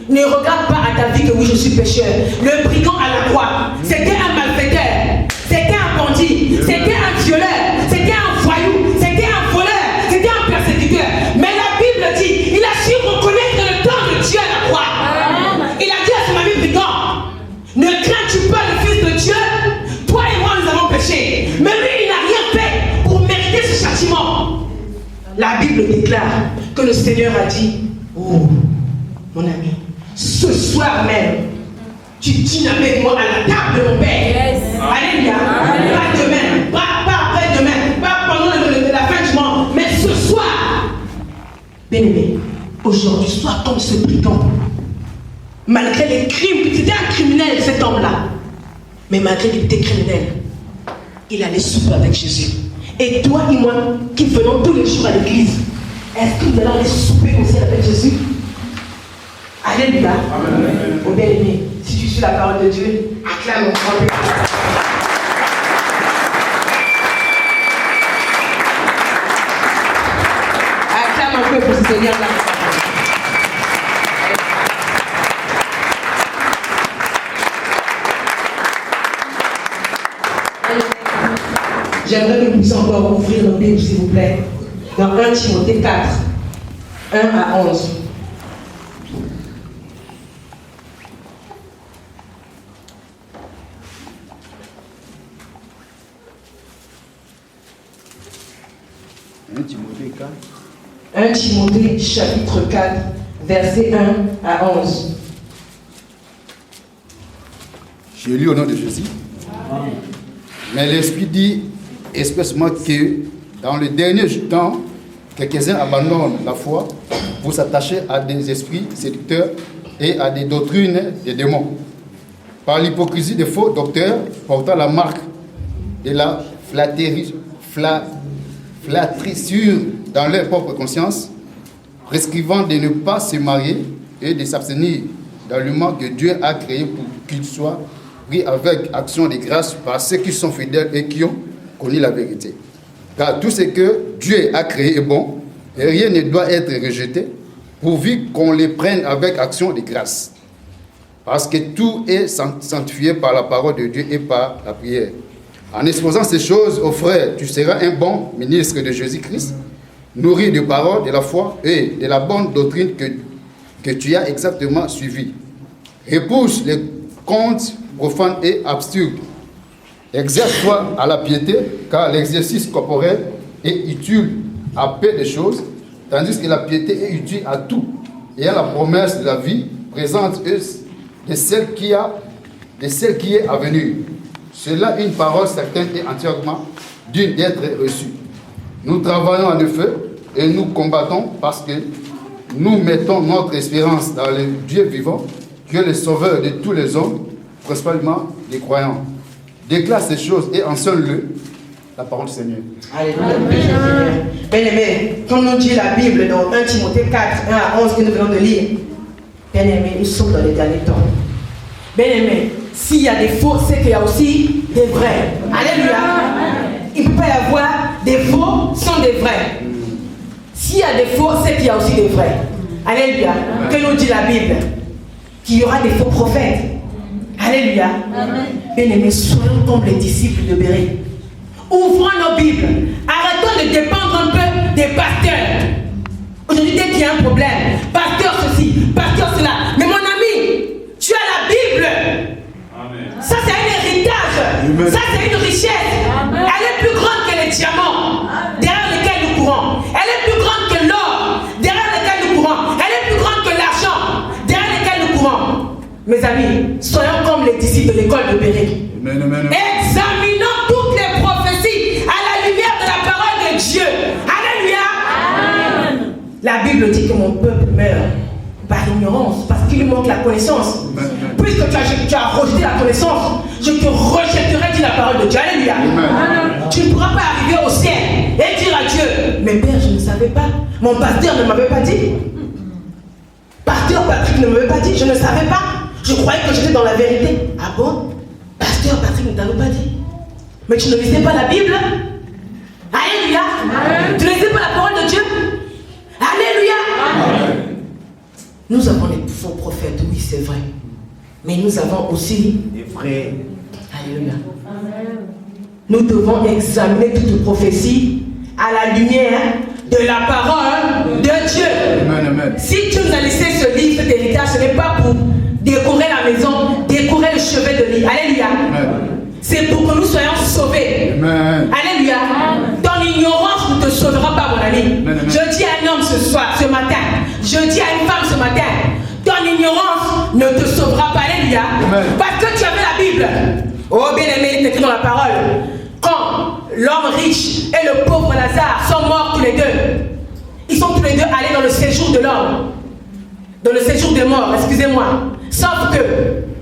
Ne regarde pas à ta vie que oui, je suis pécheur. Le brigand à la croix, c'était un malfaiteur, c'était un bandit, c'était un violeur, c'était un voyou, c'était un voleur, c'était un persécuteur. Mais la Bible dit, il a su reconnaître le temps de Dieu à la croix. Il a dit à son ami brigand, ne crains-tu pas le Fils de Dieu? Toi et moi, nous avons péché. Mais lui, il n'a rien fait pour mériter ce châtiment. La Bible déclare que le Seigneur a dit, oh, mon ami, ce soir même, tu dînes avec moi à la table de mon Père. Yes. Alléluia. Pas demain, pas après-demain, pas pendant la fin du monde, mais ce soir. Bien-aimé, aujourd'hui, sois comme ce brigand. Malgré les crimes, c'était un criminel cet homme-là. Mais malgré qu'il était criminel, il allait souper avec Jésus. Et toi et moi, qui venons tous les jours à l'église, est-ce que nous allons aller souper aussi avec Jésus? Alléluia. Oh bien-aimé, si tu suis la parole de Dieu, acclame mon grand Dieu. Acclame un peu pour ce Seigneur là. J'aimerais que nous puissions encore ouvrir nos Bibles, s'il vous plaît, dans 1 Timothée 4, 1 à 11. 1 Timothée chapitre 4, versets 1 à 11. Je lis au nom de Jésus. Mais l'Esprit dit expressément que dans le dernier temps, quelques-uns abandonnent la foi pour s'attacher à des esprits séducteurs et à des doctrines des démons. Par l'hypocrisie des faux docteurs portant la marque de la flattrissure dans leur propre conscience, prescrivant de ne pas se marier et de s'abstenir d'aliments que Dieu a créés pour qu'ils soient pris avec action de grâce par ceux qui sont fidèles et qui ont connu la vérité. Car tout ce que Dieu a créé est bon, et rien ne doit être rejeté, pourvu qu'on les prenne avec action de grâce. Parce que tout est sanctifié par la parole de Dieu et par la prière. En exposant ces choses aux frères, tu seras un bon ministre de Jésus-Christ, nourri de paroles, de la foi et de la bonne doctrine que tu as exactement suivie. Repousse les contes profanes et absurdes. Exerce-toi à la piété, car l'exercice corporel est utile à peu de choses, tandis que la piété est utile à tout, et à la promesse de la vie présente de celle qui est à venir. Cela une parole certaine et entièrement digne d'être reçue. Nous travaillons en effet et nous combattons parce que nous mettons notre espérance dans le Dieu vivant, qui est le sauveur de tous les hommes, principalement des croyants. Déclare ces choses et enseigne-le la parole du Seigneur. Alléluia. Bien-aimés, comme nous dit la Bible dans 1 Timothée 4, 1 à 11 que nous venons de lire, bien-aimés, nous sommes dans les derniers temps. Bien-aimés, s'il y a des faux, c'est qu'il y a aussi des vrais. Alléluia. Il ne peut pas y avoir des faux sans des vrais. S'il y a des faux, c'est qu'il y a aussi des vrais. Alléluia. Que nous dit la Bible? Qu'il y aura des faux prophètes. Alléluia. Bien-aimés, soyons comme les disciples de Béry. Ouvrons nos Bibles. Arrêtons de dépendre un peu des pasteurs. Aujourd'hui, dès qu'il y a un problème, pasteur ceci, pasteur cela. Mais mon ami, tu as la Bible. Amen. Ça, c'est un héritage. Amen. Ça, c'est une richesse. Amen. Elle est plus grande que les diamants derrière lesquels nous courons. Elle est plus grande que l'or derrière lesquels nous courons. Elle est plus grande que l'argent derrière lesquels nous courons. Mes amis, soyons comme les disciples de l'école de Béry. Examinons toutes les prophéties à la lumière de la parole de Dieu. Alléluia. Amen. La Bible dit que mon peuple meurt par ignorance, parce qu'il lui manque la connaissance. Amen. Puisque tu as rejeté la connaissance, je te rejetterai, dit la parole de Dieu. Alléluia. Amen. Tu ne pourras pas arriver au ciel et dire à Dieu, mais Père, je ne savais pas. Mon pasteur ne m'avait pas dit. Pasteur Patrick ne m'avait pas dit, je ne savais pas. Je croyais que j'étais dans la vérité. Ah bon? Pasteur Patrick ne t'avait pas dit. Mais tu ne lisais pas la Bible? Alléluia. Amen. Tu ne lisais pas la parole de Dieu? Alléluia. Amen. Nous avons des faux prophètes, oui c'est vrai. Mais nous avons aussi des vrais. Alléluia. Amen. Nous devons examiner toute prophétie à la lumière de la parole de Dieu. Amen, amen. Si tu nous as laissé ce livre, cet héritage, ce n'est pas pour décorer la maison, décorer le chevet de lit. Alléluia. C'est pour que nous soyons sauvés. Amen. Alléluia. Amen. Ton ignorance ne te sauvera pas, mon ami. Amen. Je dis à un homme ce matin, je dis à une femme ce matin, ton ignorance ne te sauvera pas. Alléluia. Amen. Parce que tu avais la Bible. Oh bien-aimé, il est écrit dans la parole. Quand l'homme riche et le pauvre Lazare sont morts tous les deux, ils sont tous les deux allés dans le séjour de l'homme. Dans le séjour des morts, excusez-moi. Sauf que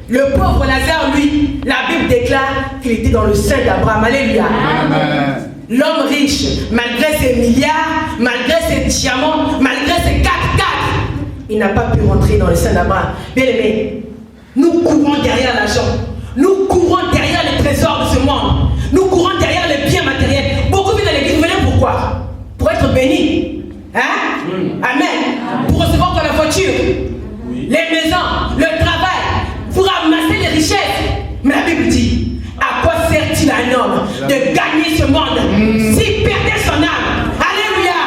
le pauvre Lazare, lui, la Bible déclare qu'il était dans le sein d'Abraham. Alléluia. Amen. L'homme riche, malgré ses milliards, malgré ses diamants, malgré ses 4x4, il n'a pas pu rentrer dans le sein d'Abraham. Bien aimé, nous courons derrière l'argent. Nous courons derrière les trésors de ce monde. Nous courons derrière les biens matériels. Beaucoup viennent à l'église. Vous venez pourquoi? Pour être bénis. Hein? Amen. Pour recevoir de la voiture, les maisons, le travail, pour amasser les richesses. Mais la Bible dit, à quoi sert-il à un homme de gagner ce monde s'il perdait son âme? Alléluia.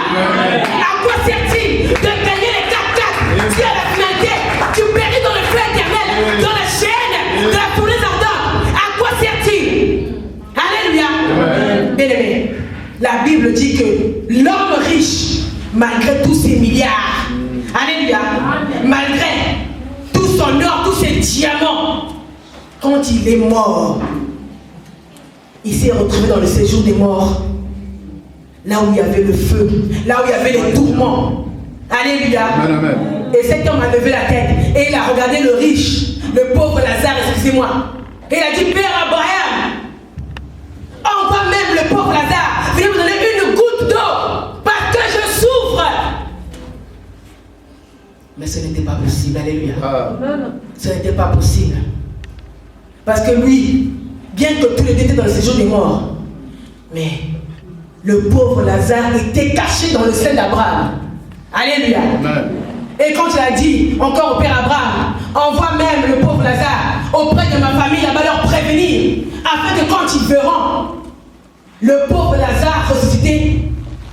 À quoi sert-il de gagner les 4x4 si à la finalité tu péris dans le feu éternel, dans la chaîne de la fournaise ardente? À quoi sert-il? Alléluia. Bien aimé, la Bible dit que l'homme malgré tous ses milliards. Alléluia. Malgré tout son or, tous ses diamants. Quand il est mort, il s'est retrouvé dans le séjour des morts. Là où il y avait le feu, là où il y avait les tourments. Alléluia. Amen, amen. Et cet homme a levé la tête et il a regardé le riche, le pauvre Lazare, excusez-moi. Et il a dit, Père Abraham, envoie même le pauvre Lazare, venez me donner une goutte d'eau, parce que je souffre. Mais ce n'était pas possible, alléluia. Ce n'était pas possible. Parce que lui, bien que tous les deux étaient dans le séjour des morts, mais le pauvre Lazare était caché dans le sein d'Abraham. Alléluia. Amen. Et quand il a dit encore au Père Abraham, envoie même le pauvre Lazare auprès de ma famille, là-bas leur prévenir, afin que quand ils verront le pauvre Lazare ressuscité,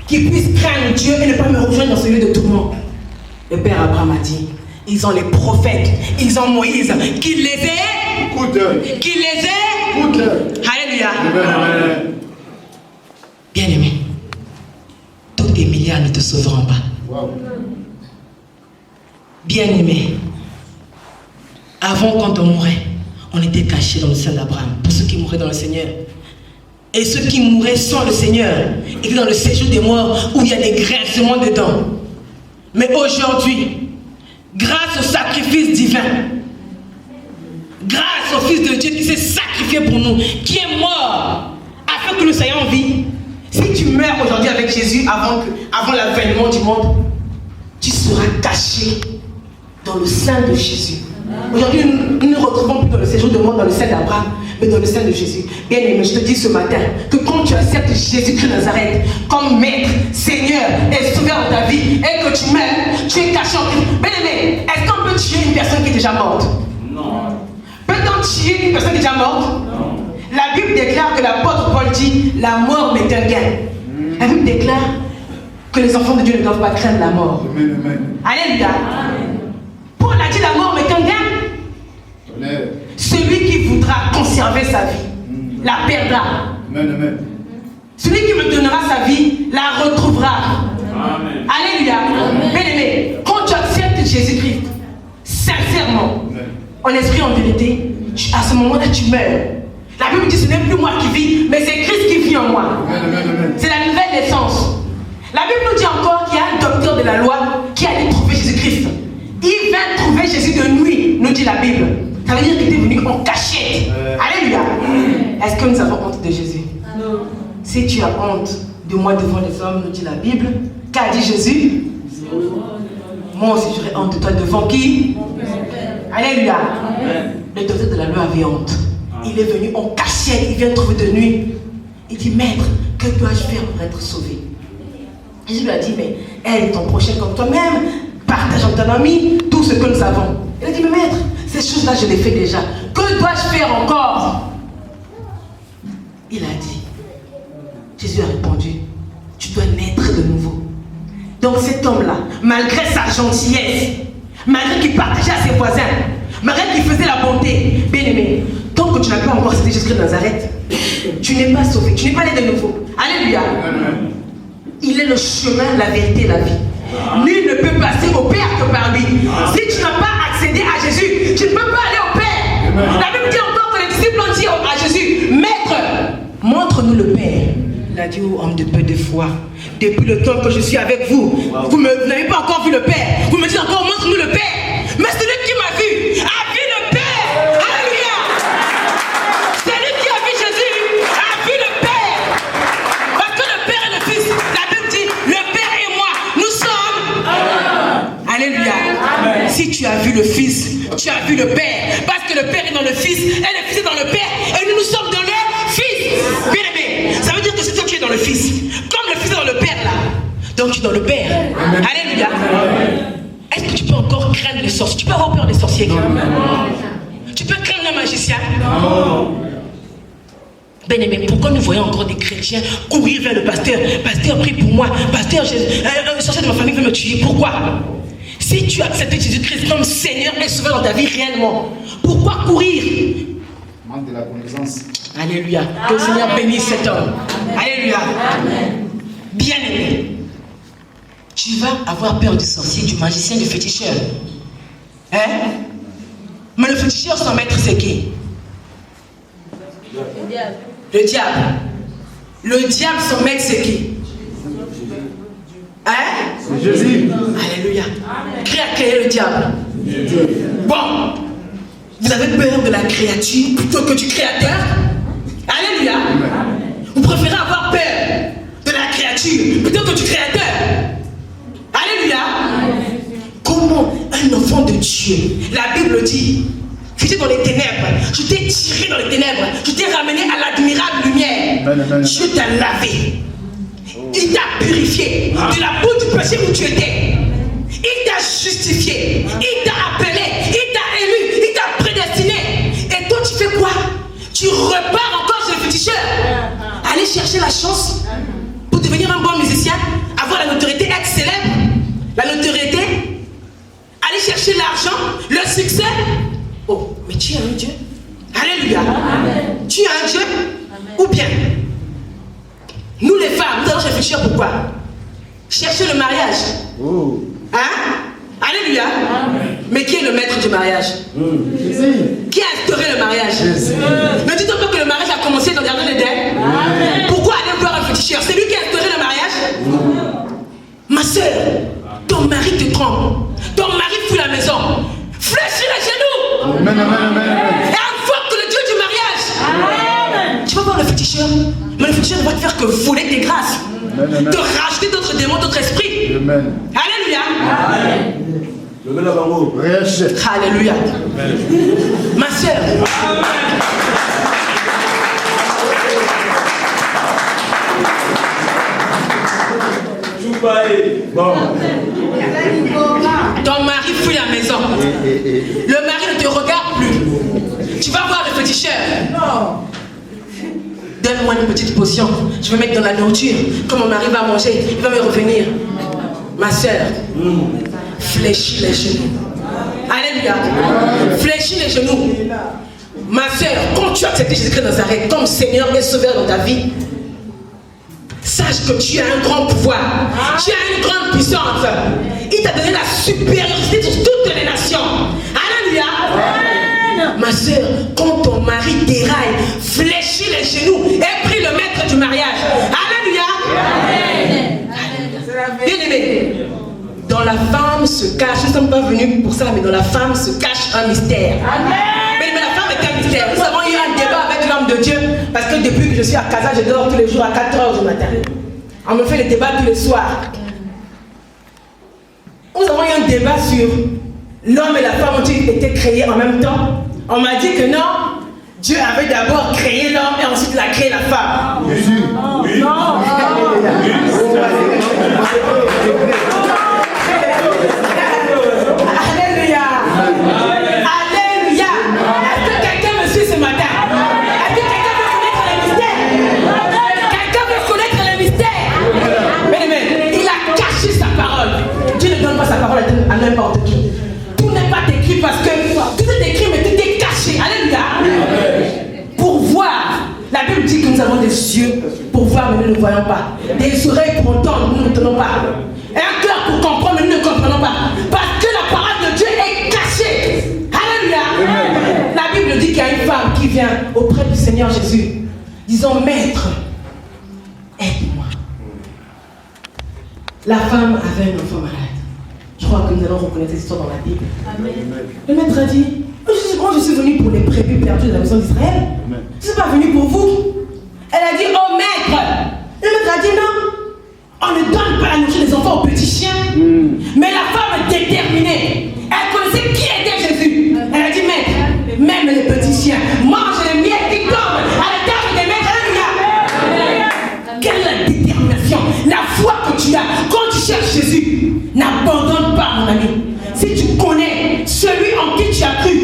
qu'ils puissent craindre Dieu et ne pas me rejoindre dans ce lieu de tourment. Le Père Abraham a dit, ils ont les prophètes, ils ont Moïse, qu'ils les aient, qu'ils les aient. Alléluia. Bien-aimé, tous tes milliards ne te sauveront pas. Wow. Bien-aimé, avant quand on mourait, on était cachés dans le sein d'Abraham, pour ceux qui mouraient dans le Seigneur. Et ceux qui mouraient sans le Seigneur étaient dans le séjour des morts où il y a des grincements dedans. Mais aujourd'hui, grâce au sacrifice divin, grâce au Fils de Dieu qui s'est sacrifié pour nous, qui est mort afin que nous soyons en vie, si tu meurs aujourd'hui avec Jésus avant l'avènement du monde, tu seras caché dans le sein de Jésus. Aujourd'hui, nous ne retrouvons plus dans le séjour de mort, dans le sein d'Abraham, mais dans le sein de Jésus. Bien aimé, je te dis ce matin que quand tu acceptes Jésus-Christ de Nazareth comme maître, Seigneur et sauveur de ta vie, et que tu meurs, tu es caché en Christ. Bien aimé, est-ce qu'on peut tuer une personne qui est déjà morte? Non. Peut-on tuer une personne qui est déjà morte? Non. La Bible déclare que l'apôtre Paul dit, la mort m'est un gain. La Bible déclare que les enfants de Dieu ne doivent pas craindre la mort. Amen, amen. Alléluia. Paul a dit, la mort m'est un gain. Celui qui voudra conserver sa vie, la perdra. Amen, amen. Celui qui me donnera sa vie, la retrouvera. Amen. Alléluia. Bien-aimé, quand tu acceptes Jésus-Christ, sincèrement, en esprit, en vérité, à ce moment-là, tu meurs. La Bible dit, ce n'est plus moi qui vis, mais c'est Christ qui vit en moi. C'est la nouvelle naissance. La Bible nous dit encore qu'il y a un docteur de la loi qui allait trouver Jésus-Christ. Il vint trouver Jésus de nuit, nous dit la Bible. Ça veut dire qu'il était venu en cachette. Alléluia. Est-ce que nous avons honte de Jésus? Non. Si tu as honte de moi devant les hommes, nous dit la Bible, qu'a dit Jésus? Moi aussi j'aurais honte de toi devant qui? Alléluia. Le docteur de la loi avait honte. Il est venu en cachette, il vient trouver de nuit. Il dit, maître, que dois-je faire pour être sauvé? Jésus lui a dit, mais aide ton prochain comme toi-même, partage en ton ami tout ce que nous avons. Il a dit, mais maître, ces choses-là, je les fais déjà. Que dois-je faire encore? Il a dit, Jésus a répondu, tu dois naître de nouveau. Donc cet homme-là, malgré sa gentillesse, malgré qu'il partageait à ses voisins, malgré qu'il faisait la bonté, bien aimé, tant que tu n'as pas encore accepté Jésus-Christ de Nazareth, tu n'es pas sauvé, tu n'es pas né de nouveau. Alléluia. Il est le chemin, la vérité et la vie. Nul ne peut passer au Père que par lui. Si tu n'as pas accédé à Jésus, tu ne peux pas aller au Père. La Bible dit encore que les disciples ont dit à Jésus, Maître, montre-nous le Père. Il a dit aux hommes de peu de foi, depuis le temps que je suis avec vous, vous n'avez pas encore vu le Père. Vous me dites encore, montre-nous le Père. Mais celui qui m'a vu a vu le Père. Alléluia. Celui qui a vu Jésus a vu le Père. Parce que le Père et le Fils, la Bible dit, le Père et moi, nous sommes. Alléluia. Amen. Si tu as vu le Fils, tu as vu le Père. Parce que le Père est dans le Fils et le Fils est dans le Père. Et nous sommes dans le Fils. Bien aimé. Ça veut dire que si toi tu es dans le Fils, comme le Fils est dans le Père là, donc tu es dans le Père. Amen. Alléluia. Amen. Est-ce que tu peux encore craindre les sorciers? Tu peux avoir peur des sorciers? Tu peux craindre un magicien? Non. Bien aimé, pourquoi nous voyons encore des chrétiens courir vers le pasteur? Pasteur, prie pour moi. Pasteur, un sorcier de ma famille veut me tuer. Pourquoi? Si tu acceptes Jésus-Christ comme Seigneur et Sauveur dans ta vie réellement, pourquoi courir? Manque de la connaissance. Alléluia. Que le Seigneur bénisse cet homme. Alléluia. Bien aimé. tu vas avoir peur du sorcier, du magicien, du féticheur. Hein? Mais le féticheur, son maître, c'est qui? Le diable. Le diable, son maître, c'est qui? Hein? C'est Jésus. Alléluia. Qui a créé le diable? Bon, vous avez peur de la créature plutôt que du créateur? Alléluia. Vous préférez avoir peur de la créature plutôt que du créateur? Alléluia. Comment un enfant de Dieu, la Bible dit, tu étais dans les ténèbres, je t'ai tiré dans les ténèbres, je t'ai ramené à l'admirable lumière. Dieu t'a lavé, il t'a purifié de la boue du péché où tu étais. Il t'a justifié, il t'a appelé, il t'a élu, il t'a prédestiné. Et toi tu fais quoi? Tu repars encore chez le féticheur. Aller chercher la chance pour devenir un bon musicien, avoir la notoriété, être célèbre, la notoriété, aller chercher l'argent, le succès. Oh, mais tu es un Dieu. Alléluia. Amen. Tu es un Dieu. Amen. Ou bien, nous les femmes, nous allons réfléchir pourquoi? Chercher le mariage. Oh. Hein? Alléluia. Amen. Mais qui est le maître du mariage? Qui a instauré le mariage? Ne dites pas que le mariage a commencé dans le jardin d'Éden. Pourquoi aller voir un féticheur? C'est lui qui a instauré le mariage. Ma soeur, ton mari te trompe. Ton mari fuit la maison. Fléchis les genoux. Amen, amen, amen. Et invoque le Dieu du mariage. Amen. Tu vas voir le féticheur. Mais le féticheur ne va te faire que voler tes grâces. Amen, te racheter d'autres démons, d'autres esprits. Amen. Alléluia. Amen. Alléluia. Ma soeur. Ton mari fuit la maison. Le mari ne te regarde plus. Tu vas voir le féticheur. Donne-moi une petite potion. Je vais mettre dans la nourriture. Quand mon mari va manger, il va me revenir. Ma soeur, fléchis les genoux. Alléluia. Fléchis les genoux. Ma soeur, quand tu as accepté Jésus-Christ de Nazareth comme Seigneur et Sauveur dans ta vie, sache que tu as un grand pouvoir. Tu as une grande puissance. Il t'a donné la supériorité sur toutes les nations. Alléluia. Ma soeur, quand ton mari déraille, fléchis les genoux et prie le maître du mariage. Alléluia. Bien aimé, dans la femme se cache, nous ne sommes pas venus pour ça, mais dans la femme se cache un mystère. Mais la femme est un mystère. Nous avons eu un débat avec l'homme de Dieu, parce que depuis que je suis à Casa, je dors tous les jours à 4h du matin. On me fait les débats tous les soirs. Nous avons eu un débat sur l'homme et la femme ont-ils été créés en même temps. On m'a dit que non, Dieu avait d'abord créé l'homme et ensuite il a créé la femme. Jésus. Oui. Non. Alléluia. Alléluia. Est-ce que quelqu'un me suit ce matin? Est-ce que quelqu'un veut connaître les mystères? Quelqu'un veut connaître les mystères? Mais il a caché sa parole. Dieu ne donne pas sa parole à n'importe qui. Tout n'est pas écrit parce que tout est écrit, mais tout est caché. Alléluia. Pour voir. La Bible dit que nous avons des yeux pour voir, mais nous ne voyons pas. Des oreilles pour entendre, nous n'entendons pas. Et un cœur pour comprendre, mais nous ne comprenons pas. Parce que la parole de Dieu est cachée. Alléluia. La Bible dit qu'il y a une femme qui vient auprès du Seigneur Jésus, disant, Maître, aide-moi. La femme avait un enfant malade. Je crois que nous allons reconnaître cette histoire dans la Bible. Amen. Le maître a dit, moi je suis venu pour les prévus perdus de la maison d'Israël. Je ne suis pas venu pour vous. Elle a dit, oh maître. Le maître a dit, non. On ne donne pas la nourriture des enfants aux petits chiens. Mais la femme est déterminée. Elle connaissait qui était Jésus. Elle a dit, maître, même les petits chiens mangent les miettes qui tombent à la table des maîtres. Alléluia. Quelle est la détermination, la foi que tu as quand tu cherches Jésus? N'abandonne pas, mon ami. Si tu connais celui en qui tu as cru,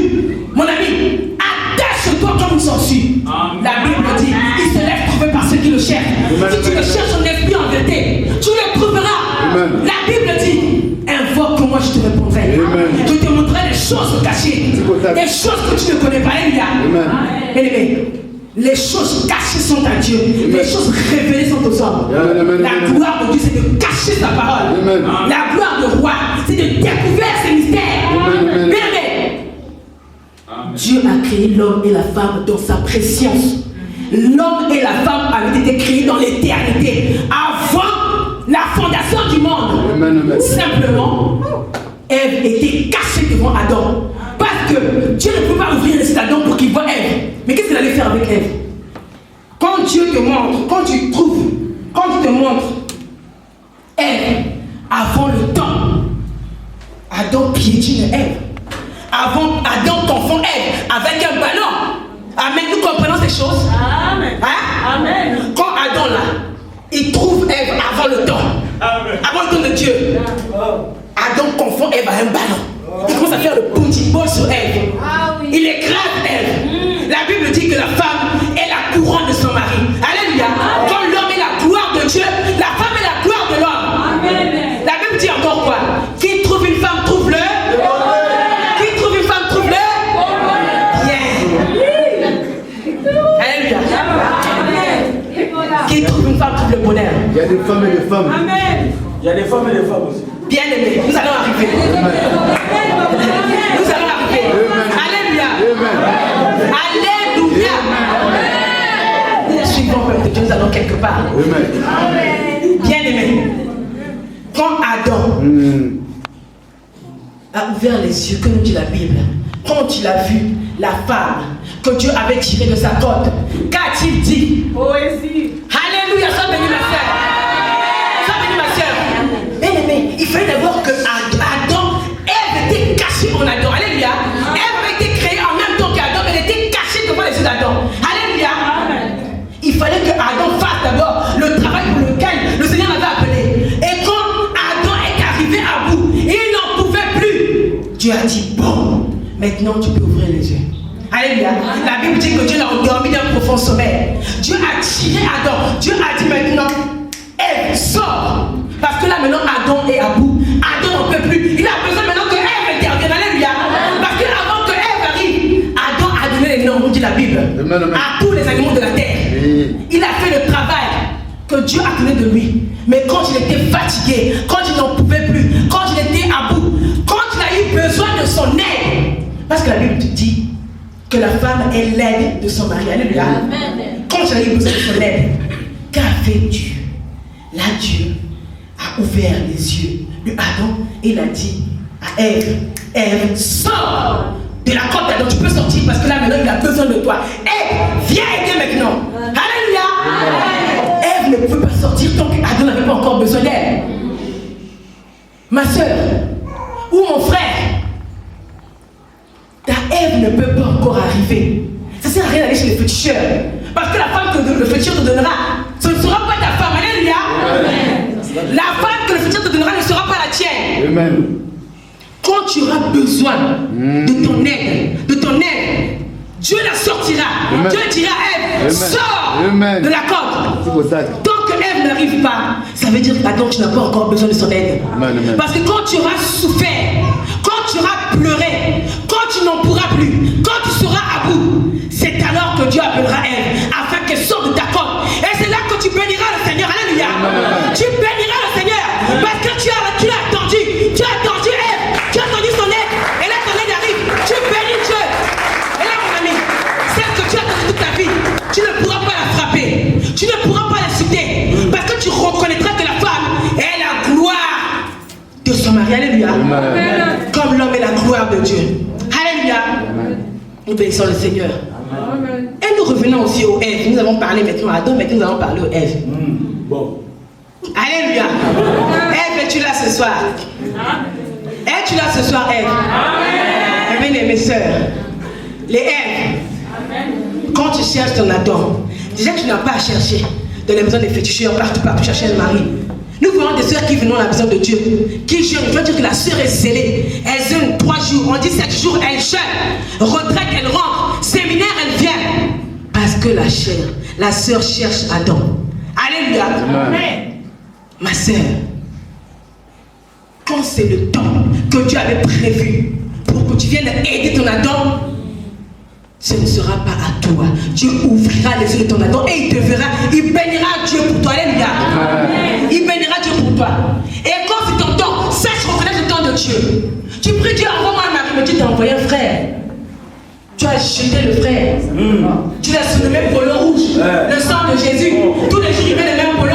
mon ami, attache-toi comme une sangsue. La Bible dit, il se laisse trouver par ceux qui le cherchent. Si tu le cherches en esprit, en vérité, tu le trouveras. Amen. La Bible dit, invoque-moi, je te répondrai. Amen. Je te montrerai des choses cachées, des choses que tu ne connais pas. Alléluia. Bien-aimé, Les choses cachées sont à Dieu. Les choses révélées sont aux hommes. La gloire de Dieu, c'est de cacher sa parole. La gloire du roi, c'est de découvrir ses mystères. Bien, Dieu a créé l'homme et la femme dans sa préscience. L'homme et la femme avaient été créés dans l'éternité, avant la fondation du monde. Simplement, Ève était cachée devant Adam. Parce que Dieu ne peut pas ouvrir les yeux d'Adam pour qu'il voit Ève. Mais qu'est-ce qu'il allait faire avec Ève? Quand Dieu te montre, quand tu te montres Ève, avant le temps, Adam piétine Ève. Avant, Adam confond Ève avec un ballon. Amen. Nous comprenons ces choses. Amen. Hein? Amen. Quand Adam là, il trouve Ève avant le temps. Amen. Avant le temps de Dieu. Adam confond Ève à un ballon. Il commence à faire le punching-ball sur Ève. Il écrase Ève. La Bible dit que la femme est la couronne de son mari. Alléluia. Comme l'homme est la gloire de Dieu, la femme est la gloire de l'homme. La Bible dit encore quoi? Qui trouve une femme trouve le. Qui trouve une femme trouve le. Alléluia. Qui trouve une femme trouve le bonheur. Il y a des femmes et des femmes. Amen. Il y a des femmes et des femmes aussi. Bien aimé, nous allons arriver. Nous allons arriver. Alléluia. Alléluia. Suivons comme Dieu, nous allons quelque part. Bien aimé. Quand Adam a ouvert les yeux, que nous dit la Bible, quand il a vu la femme que Dieu avait tirée de sa côte, qu'a-t-il dit? Poésie. Alléluia, sois béni ma soeur. Sois béni ma soeur. Bien aimé, il fallait d'abord que Adam, Ève était cachée en Adam. Alléluia. Ève avait été créée en même temps qu'Adam, elle était cachée devant les yeux d'Adam. Alléluia. Il fallait que Adam fasse d'abord le travail pour lequel le Seigneur l'avait appelé. Et quand Adam est arrivé à bout, il n'en pouvait plus. Dieu a dit, bon, maintenant tu peux ouvrir les yeux. Alléluia. La Bible dit que Dieu l'a endormi d'un profond sommeil. Dieu a tiré Adam. Dieu a dit maintenant, Ève, sors. Parce que là maintenant Adam est à bout. Adam n'en peut plus. Il a besoin maintenant que Ève intervienne. Alléluia. Parce qu'avant que Ève arrive, Adam a donné les noms, nous dit la Bible, à tous les animaux de la terre. Il a fait le travail que Dieu a donné de lui. Mais quand il était fatigué, quand il n'en pouvait plus, quand il était à bout, quand il a eu besoin de son aide, parce que la Bible dit que la femme est l'aide de son mari. Alléluia. Quand il a eu besoin de son aide, qu'a fait Dieu? Là, Dieu a ouvert les yeux de Adam et il a dit à Ève, Ève, sors de la côte d'Adam, tu peux sortir parce que là maintenant il a besoin de toi. Ève, viens aider maintenant. Alléluia. Ève ne pouvait pas sortir tant qu'Adam n'avait pas encore besoin d'elle. Ma soeur ou mon frère, ta Ève ne peut pas encore arriver. Ça ne sert à rien d'aller chez les féticheurs. Parce que la femme que le féticheur te donnera, ce ne sera pas ta femme. Alléluia. La femme que le féticheur te donnera ne sera pas la tienne. Amen. Quand tu auras besoin de ton aide, Dieu la sortira. Amen. Dieu dira à Ève, sors de la côte. Tant que Ève n'arrive pas, ça veut dire que tu n'as pas encore besoin de son aide. Amen. Parce que quand tu auras souffert, quand tu auras pleuré, quand tu n'en pourras plus, quand tu seras à bout, c'est alors que Dieu appellera Ève afin qu'elle sorte de ta côte. Et c'est là que tu béniras le Seigneur. Alléluia. Tu béniras le Seigneur parce que tu l'as attendu. Tu as attendu Ève, tu as attendu son aide. Et là ton aide arrive. Tu bénis Dieu. Et là mon ami, celle que tu as attendue toute ta vie, tu ne pourras pas la frapper. Tu ne pourras pas l'insulter. Parce que tu reconnaîtras que la femme est la gloire de son mari. Alléluia. Comme l'homme est la gloire de Dieu. Alléluia. Nous bénissons le Seigneur. Amen. Et nous revenons aussi aux Ève. Nous avons parlé maintenant à Adam, maintenant nous allons parler aux Ève. Bon. Alléluia. Ève, es-tu là ce soir? Es-tu là ce soir, Ève? Amen. Mes sœurs, les Ève, quand tu cherches ton Adam, déjà tu n'as pas à chercher dans les maisons des féticheurs, partout chercher un mari. Nous voyons des sœurs qui viennent à la maison de Dieu, qui jeûnent. Je veux dire que la sœur est zélée. Elle jeûne 3 jours. On dit 7 jours, elle jeûne. Retraite, elle rentre. Séminaire, elle vient. Parce que la sœur cherche Adam. Alléluia. Amen. Ma sœur, quand c'est le temps que Dieu avait prévu pour que tu viennes aider ton Adam, ce ne sera pas à toi. Dieu ouvrira les yeux de ton Adam et il te verra. Il bénira Dieu pour toi. Alléluia. Il bénira Dieu pour toi. Et quand c'est ton temps, sache reconnaître le temps de Dieu. Tu pries Dieu, envoie-moi un mari, mais Dieu t'a envoyé un frère. Tu as jeté le frère. Tu l'as sur le même polo rouge. Le sang de Jésus. Tous les jours, il met le même polo.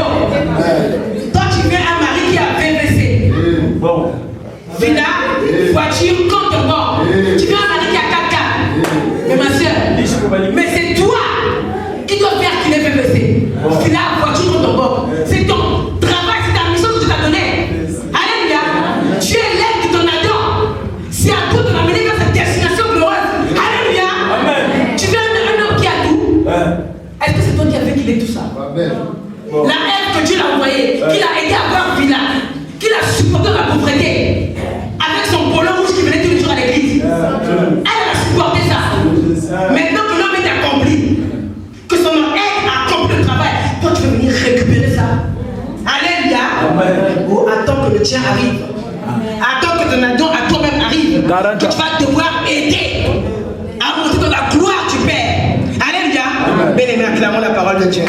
Toi, tu viens un mari qui a VVC. Bon. Villa, voiture, compte de mort. Tu viens un mari qui a 4K. Mais ma soeur, mais c'est toi qui dois faire qu'il est VVC. Villa, voiture, compte de mort. C'est ton travail, c'est ta mission que tu t'as donnée. Alléluia. Tu es l'aide de ton Adam. C'est à toi de l'amener vers cette destination glorieuse. Alléluia. Amen. Tu veux un homme qui a tout. Est-ce que c'est toi qui as fait qu'il ait tout ça? Amen. La haine que Dieu l'a envoyée, qu'il a aidé à avoir Villa, qu'il a supporté la pauvreté, avec son polo rouge qui venait tous les jours à l'église. Elle a supporté ça. Maintenant que l'homme est accompli, que son aide a accompli le travail, toi tu veux venir récupérer ça. Alléluia. Oh, attends que le tien arrive. Attends que ton Adam à toi-même arrive. Que tu vas devoir aider à monter dans la gloire du Père. Alléluia. Bien-aimés, acclamons la parole de Dieu.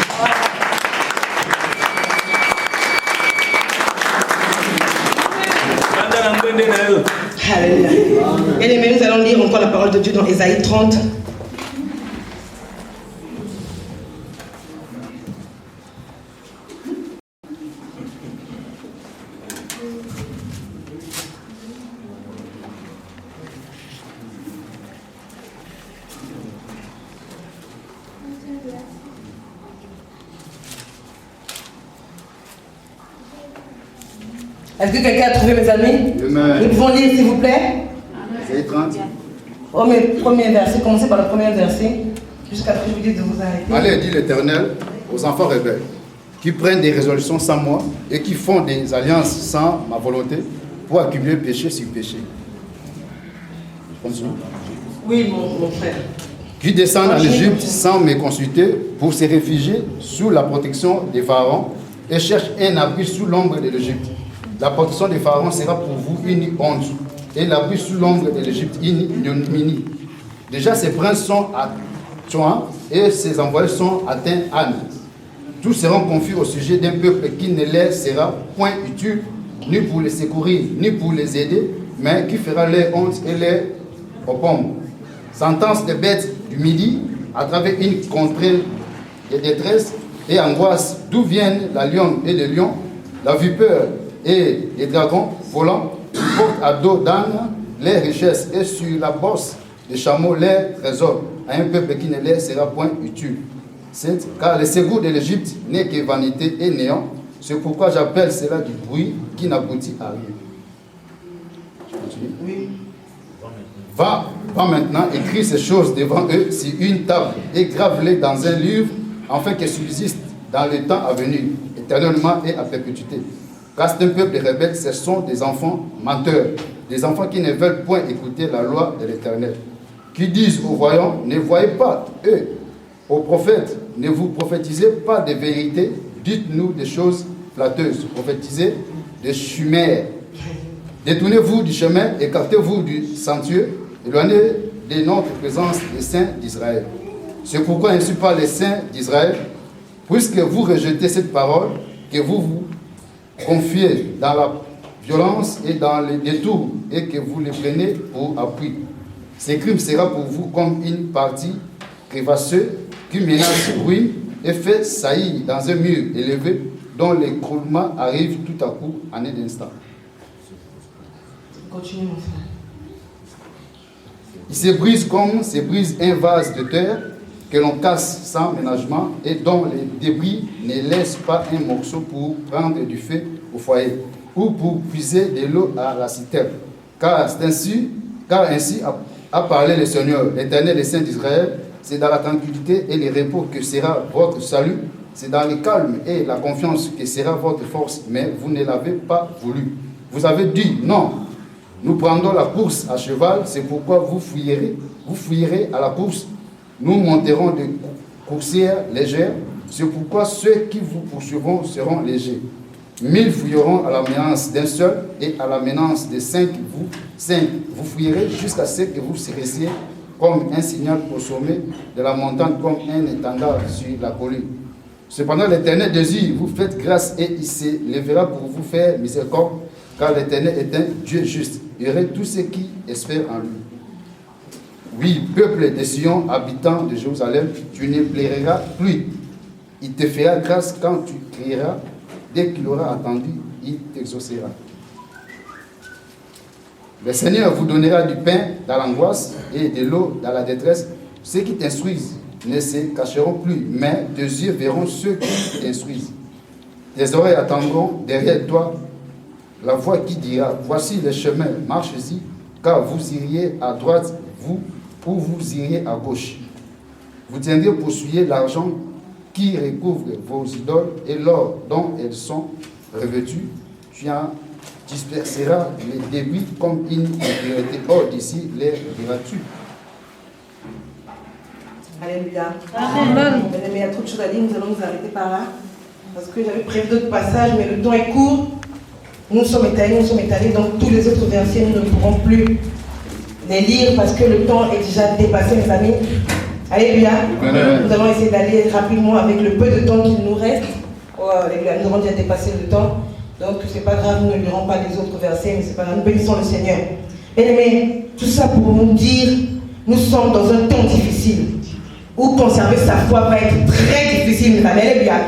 Alléluia. Bien-aimés, nous allons lire encore la parole de Dieu dans Ésaïe 30. Est-ce que quelqu'un a trouvé, mes amis? Amen. Nous pouvons lire, s'il vous plaît. Ésaïe 30. Oh, mais premier verset, commencez par le premier verset, jusqu'à ce que je vous dise de vous arrêter. Allez, dit l'Éternel aux enfants rebelles, qui prennent des résolutions sans moi et qui font des alliances sans ma volonté pour accumuler péché sur péché. Continue. Oui, mon frère. Qui descendent en Égypte sans me consulter pour se réfugier sous la protection des pharaons et cherchent un abri sous l'ombre de l'Égypte. La protection des pharaons sera pour vous une honte et l'abri sous l'ombre de l'Égypte une ignominie. Déjà ses princes sont à Tchoan et ses envoyés sont atteints Anne. Tous seront confus au sujet d'un peuple qui ne leur sera point utile ni pour les secourir ni pour les aider, mais qui fera leur honte et leur opombre. Sentence des bêtes du midi à travers une contrée de détresse et angoisse, d'où viennent la lionne et le lion, la vipère et les dragons volants, qui portent à dos d'âne les richesses et sur la bosse des chameaux les trésors, à un peuple qui ne leur sera point utile. Car le séjour de l'Égypte n'est que vanité et néant, c'est pourquoi j'appelle cela du bruit qui n'aboutit à rien. Je continue. Oui. Va maintenant, écris ces choses devant eux sur une table et grave-les dans un livre, afin qu'elles subsistent dans le temps à venir, éternellement et à perpétuité. Car c'est un peuple de rebelles, ce sont des enfants menteurs, des enfants qui ne veulent point écouter la loi de l'Éternel, qui disent aux voyants, ne voyez pas, eux, aux prophètes, ne vous prophétisez pas de vérité, dites-nous des choses flatteuses, prophétisez des chimères. Détournez-vous du chemin, écartez-vous du sentier, éloignez de notre présence les saints d'Israël. C'est pourquoi ainsi parlent les saints d'Israël, puisque vous rejetez cette parole, que vous vous confiez dans la violence et dans les détours, et que vous les prenez pour appui. Ce crime sera pour vous comme une partie crevasseuse qui menace ruine et fait saillir dans un mur élevé dont l'écroulement arrive tout à coup en un instant. Continue, mon frère. Il se brise comme se brise un vase de terre que l'on casse sans ménagement et dont les débris ne laissent pas un morceau pour prendre du feu au foyer ou pour puiser de l'eau à la citerne. Car ainsi a parlé le Seigneur, l'Éternel des saints d'Israël. C'est dans la tranquillité et le repos que sera votre salut. C'est dans le calme et la confiance que sera votre force. Mais vous ne l'avez pas voulu. Vous avez dit non. Nous prendrons la course à cheval, c'est pourquoi vous fuirez à la course. Nous monterons des coursières légères, c'est pourquoi ceux qui vous poursuivront seront légers. 1000 fuiront à la menace d'un seul, et à la menace de 5, vous fuirez jusqu'à ce que vous seriez comme un signal au sommet de la montagne, comme un étendard sur la colline. Cependant, l'Éternel désire, vous faites grâce et il se lèvera pour vous faire miséricorde, car l'Éternel est un Dieu juste. Heureux tous ceux qui espèrent en lui. Oui, peuple de Sion, habitant de Jérusalem, tu ne plairas plus. Il te fera grâce quand tu crieras. Dès qu'il aura attendu, il t'exaucera. Le Seigneur vous donnera du pain dans l'angoisse et de l'eau dans la détresse. Ceux qui t'instruisent ne se cacheront plus, mais tes yeux verront ceux qui t'instruisent. Tes oreilles attendront derrière toi la voix qui dira, voici le chemin, marchez-y, car vous iriez à droite, vous, ou vous iriez à gauche. Vous tiendrez pour souiller l'argent qui recouvre vos idoles et l'or dont elles sont revêtues. Tu en disperseras les débris comme une impurité. Or d'ici, les diras-tu. Alléluia. Amen. Il y a trop de choses à dire, nous allons nous arrêter par là. Parce que j'avais prévu d'autres passages, mais le temps est court. Nous sommes étalés, donc tous les autres versets, nous ne pourrons plus les lire parce que le temps est déjà dépassé, mes amis. Alléluia. Amen. Nous allons essayer d'aller rapidement avec le peu de temps qu'il nous reste. Oh, alléluia. Nous avons déjà dépassé le temps. Donc, c'est pas grave, nous ne lirons pas les autres versets, mais c'est pas grave, nous bénissons le Seigneur. Bien-aimés, tout ça pour nous dire, nous sommes dans un temps difficile, où conserver sa foi va être très difficile, mes amis. Alléluia.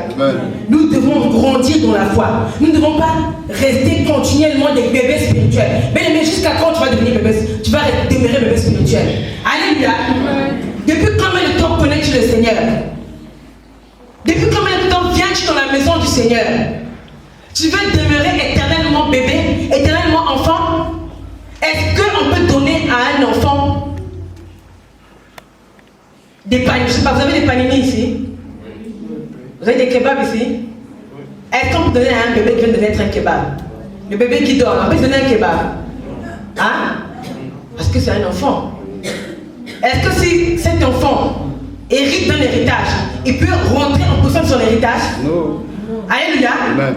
Nous devons grandir dans la foi. Nous ne devons pas rester continuellement des bébés spirituels. Bien-aimés, jusqu'à quand tu vas devenir bébé? Tu vas demeurer bébé spirituel. Alléluia. Depuis combien de temps connais-tu le Seigneur? Depuis combien de temps viens-tu dans la maison du Seigneur? Tu veux demeurer éternellement bébé, éternellement enfant? Est-ce qu'on peut donner à un enfant des panini? Je sais pas, vous avez des panini ici? Vous avez des kebabs ici? Est-ce qu'on peut donner à un bébé qui vient de naître un kebab? Le bébé qui dort, on peut donner un kebab? Hein? Parce que c'est un enfant. Est-ce que si cet enfant hérite d'un héritage, il peut rentrer en possession de son héritage? Non. Alléluia. Amen.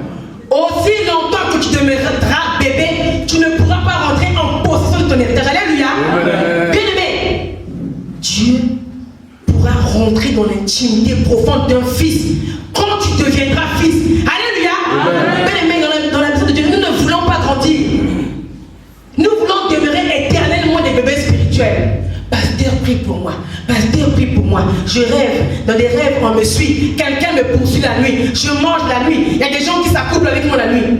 Aussi longtemps que tu demeureras bébé, tu ne pourras pas rentrer en possession de ton héritage. Alléluia. Bien-aimé, Dieu pourra rentrer dans l'intimité profonde d'un fils quand tu deviendras fils. Alléluia. Bien-aimé, dans la maison de Dieu, nous ne voulons pas grandir. Nous voulons demeurer éternellement des bébés spirituels. Pasteur, prie pour moi. Pasteur, prie pour moi. Je rêve. Dans des rêves, on me suit. Quelqu'un me poursuit la nuit. Je mange la nuit. Il y a des gens qui s'accouplent avec moi la nuit.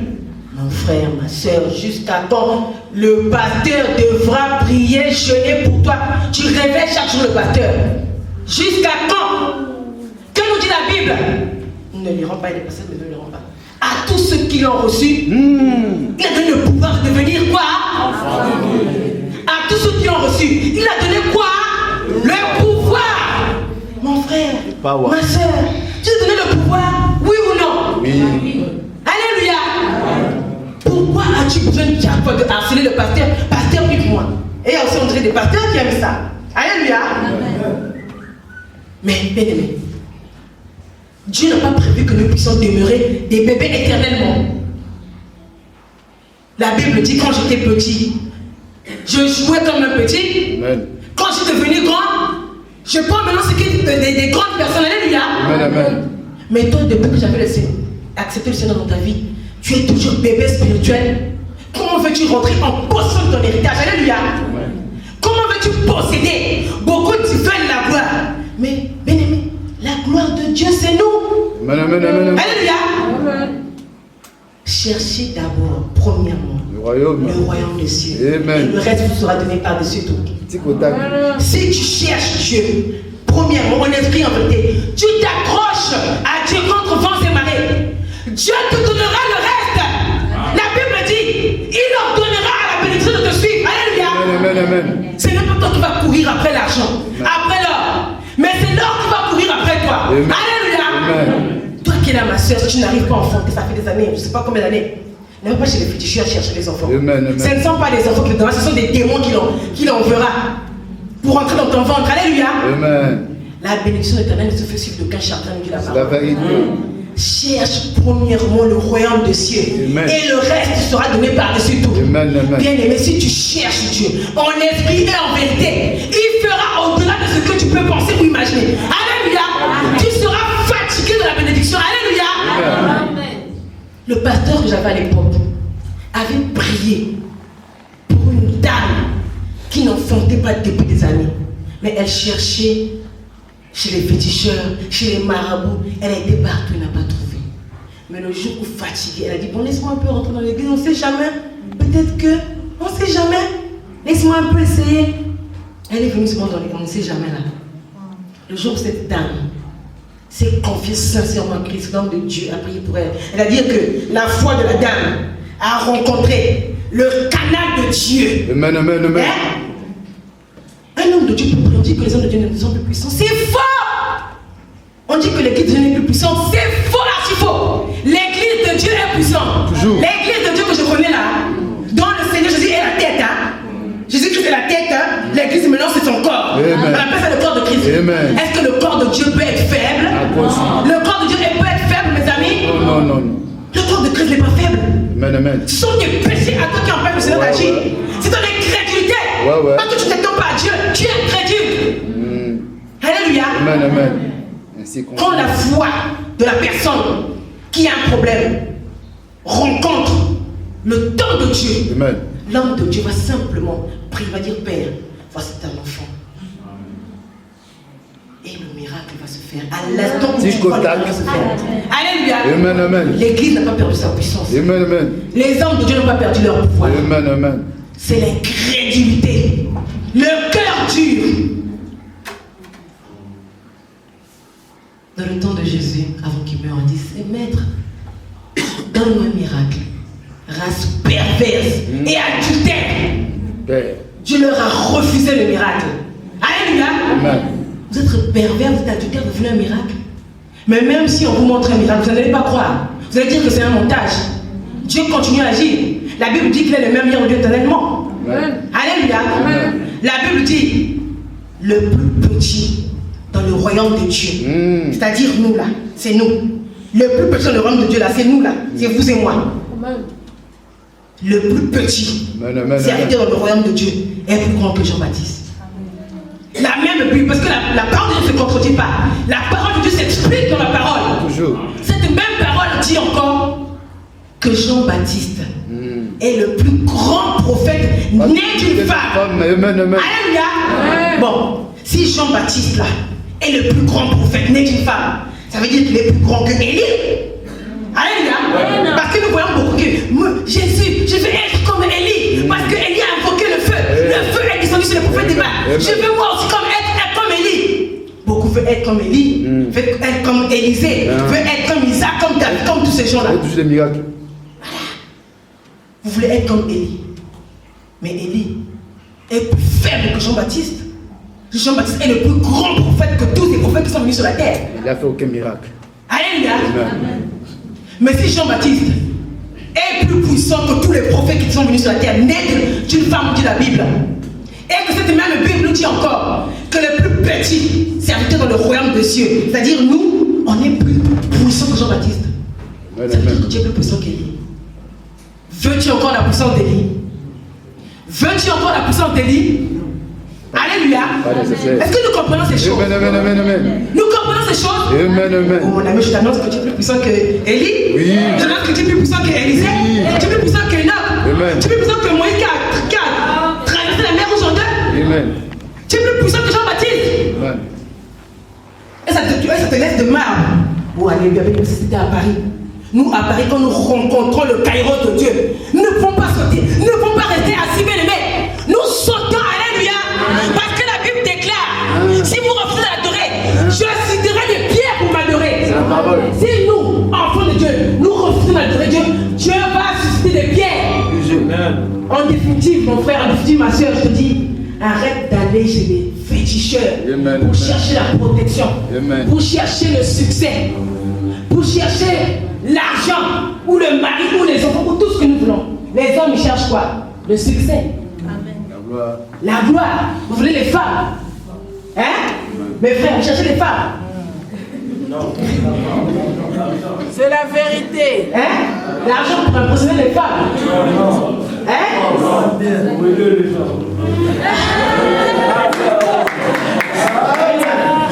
Mon frère, ma soeur, jusqu'à quand le pasteur devra prier, jeûner pour toi? Tu réveilles chaque jour le pasteur. Jusqu'à quand? Que nous dit la Bible? Nous ne lirons pas et les pasteurs ne liront pas. À tous ceux qui l'ont reçu, il a donné le pouvoir de devenir quoi? Enfant de Dieu. À tous ceux qui ont reçu, il a donné quoi? Le pouvoir. Mon frère, ma soeur, tu as donné le pouvoir, oui ou non? Oui. Alléluia. Pourquoi as-tu besoin de harceler le pasteur? Pasteur, prie pour moi. Et il y a aussi André des pasteurs qui aiment ça. Alléluia. Mais bien aimé, Dieu n'a pas prévu que nous puissions demeurer des bébés éternellement. La Bible dit quand j'étais petit, je jouais comme un petit. Amen. Quand je suis devenu grand, je prends maintenant ce qui est des grandes personnes. Alléluia. Amen. Mais toi, depuis que j'avais accepté le Seigneur dans ta vie, tu es toujours bébé spirituel. Comment veux-tu rentrer en possession de ton héritage? Alléluia. Amen. Comment veux-tu posséder? Beaucoup tu veulent la gloire. Mais, bien aimé, la gloire de Dieu, c'est nous. Amen. Alléluia. Amen. Cherchez d'abord, premièrement, le royaume des cieux. Amen. Et le reste vous sera donné par-dessus tout. Si tu cherches Dieu, premièrement, mon esprit en vérité, tu t'accroches à Dieu contre vents et marées, Dieu te donnera le reste. La Bible dit, il ordonnera à la bénédiction de te suivre. Alléluia. Amen. Ce n'est pas toi qui vas courir après l'argent, après l'or, mais c'est l'or qui va courir après toi. Amen. Alléluia. Amen. Toi qui es là, ma soeur, si tu n'arrives pas à enfanter, ça fait des années, je ne sais pas combien d'années. Ne va pas chez les féticheurs chercher les enfants. Amen. Ce ne sont pas les enfants qui le donnent, ce sont des démons qui l'enverra pour entrer dans ton ventre. Alléluia. Amen. La bénédiction éternelle ne se fait suivre d'aucun chagrin, nous dit la parole. C'est la vérité. cherche premièrement le royaume des cieux. Amen. Et le reste sera donné par-dessus tout. Amen, amen. Bien aimé, si tu cherches Dieu en esprit et en vérité, il fera au-delà de ce que tu peux penser ou imaginer. Alléluia. Tu seras fatigué de la bénédiction. Alléluia. Amen. Le pasteur que j'avais à l'époque avait prié pour une dame qui n'enfantait pas depuis des années. Mais elle cherchait chez les féticheurs, chez les marabouts. Elle a été partout, elle n'a pas trouvé. Mais le jour où fatiguée, elle a dit, bon, laisse-moi un peu rentrer dans l'église, on ne sait jamais. Peut-être que, on ne sait jamais. Laisse-moi un peu essayer. Elle est venue se rendre dans l'église, on ne sait jamais là. Le jour où cette dame s'est confiée sincèrement à Christ, l'homme de Dieu a prié pour elle. Elle a dit que la foi de la dame a rencontré le canal de Dieu. Amen, amen, amen. Hein? Un homme de Dieu peut prier. On dit que les hommes de Dieu ne sont plus puissants. C'est faux! On dit que l'église de Dieu n'est plus puissante. C'est faux, archi faux! L'église de Dieu est puissante. Toujours. L'église de Dieu que je connais là, dont le Seigneur Jésus est la tête, hein? Jésus-Christ est la tête, hein? L'église maintenant c'est son corps. Amen. On appelle ça le corps de Christ. Amen. Est-ce que le corps de Dieu peut être faible? Le corps de Dieu peut être faible, mes amis? Non, non, non. Le corps de Christ n'est pas faible. Amen, amen. Ce sont tes péchés à toi qui empêchent le Seigneur d'agir. C'est ton incrédulité. Ouais. Parce que tu ne t'attends pas à Dieu, tu es incrédule. Alléluia. Amen, amen. Ainsi qu'on Quand la foi de la personne qui a un problème rencontre le temps de Dieu, Amen. l'homme de Dieu va simplement prier, va dire, Père, voici ton enfant. Et le miracle va se faire. À l'instant où tu vois le miracle se faire. Alléluia. Amen, amen. L'église n'a pas perdu sa puissance. Amen, amen. Les hommes de Dieu n'ont pas perdu leur pouvoir. Amen, amen. C'est l'incrédulité. Le cœur dur. Dans le temps de Jésus, avant qu'il meure, on dit, c'est maître, donne-moi un miracle. Race perverse et adultère. Père. Dieu leur a refusé le miracle. Alléluia. Amen. Vous êtes pervers, vous êtes adultère, vous voulez un miracle. Mais même si on vous montre un miracle, vous n'allez pas croire. Vous allez dire que c'est un montage. Dieu continue à agir. La Bible dit qu'il est le même hier au Dieu éternellement. Alléluia. La Bible dit le plus petit dans le royaume de Dieu. C'est-à-dire nous là, c'est nous. Le plus petit dans le royaume de Dieu là, c'est nous là, c'est vous et moi. Le plus petit, serviteur dans le royaume de Dieu, est plus grand que Jean-Baptiste. La même Bible, parce que la parole de Dieu ne se contredit pas. La parole de Dieu s'explique dans la parole. Toujours. Cette même parole dit encore que Jean-Baptiste est le plus grand prophète né d'une femme. Amen, amen. Alléluia. Bon, si Jean-Baptiste là est le plus grand prophète né d'une femme, ça veut dire qu'il est plus grand que Élie. Alléluia. Parce que nous voyons beaucoup que Jésus, je veux être comme Élie. Parce que Élie a invoqué le feu. Le feu est descendu sur le prophète des mains. Je veux moi aussi être comme Élie. Beaucoup veulent être comme Élie, veulent être comme Élisée, veulent être comme Isaac, comme David, comme tous ces gens-là. Tous les miracles. Vous voulez être comme Élie. Mais Élie est plus faible que Jean-Baptiste. Jean-Baptiste est le plus grand prophète que tous les prophètes qui sont venus sur la terre. Il n'a fait aucun miracle. Alléluia. Amen. Mais si Jean-Baptiste est plus puissant que tous les prophètes qui sont venus sur la terre, né d'une femme, dit la Bible, et que cette même Bible nous dit encore que le plus petit serviteur dans le royaume des cieux, c'est-à-dire nous, on est plus puissant que Jean-Baptiste. Ça veut dire que tu es plus puissant qu'Élie. Veux-tu encore la puissance d'Élie? Veux-tu encore la puissance d'Élie? Alléluia. Est-ce que nous comprenons ces choses? Amen, amen, amen, amen. Nous comprenons ces choses? Amen, amen. Oh mon ami, je t'annonce que tu es plus puissant que Élie. Oui. Je t'annonce que tu es plus puissant que Élisée. Oui. Tu es plus puissant que Enoch. Amen. Tu es plus puissant que Moïse qui a traversé la mer rouge en deux. Amen. Tu es plus puissant que Jean-Baptiste. Amen. Et ça te laisse de marbre. Oh, alléluia, c'était à Paris. Nous, à Paris, quand nous rencontrons le Kairos de Dieu, nous ne pouvons pas sauter, nous ne pouvons pas rester assis, bien aimés. Nous sautons, alléluia. Parce que la Bible déclare, si vous refusez d'adorer, je citerai des pierres pour m'adorer. C'est la parole. Si nous, enfants de Dieu, nous refusons d'adorer Dieu, Dieu va susciter des pierres. En définitive, mon frère, en définitive, ma soeur, je te dis, arrête d'aller chez les féticheurs pour chercher la protection, pour chercher le succès, pour chercher l'argent, ou le mari, ou les enfants, ou tout ce que nous voulons. Les hommes, ils cherchent quoi? Le succès. La gloire. La gloire. Vous voulez les femmes? Hein? Mes frères, vous cherchez les femmes? C'est la vérité. Hein? L'argent pour impressionner les femmes. Hein?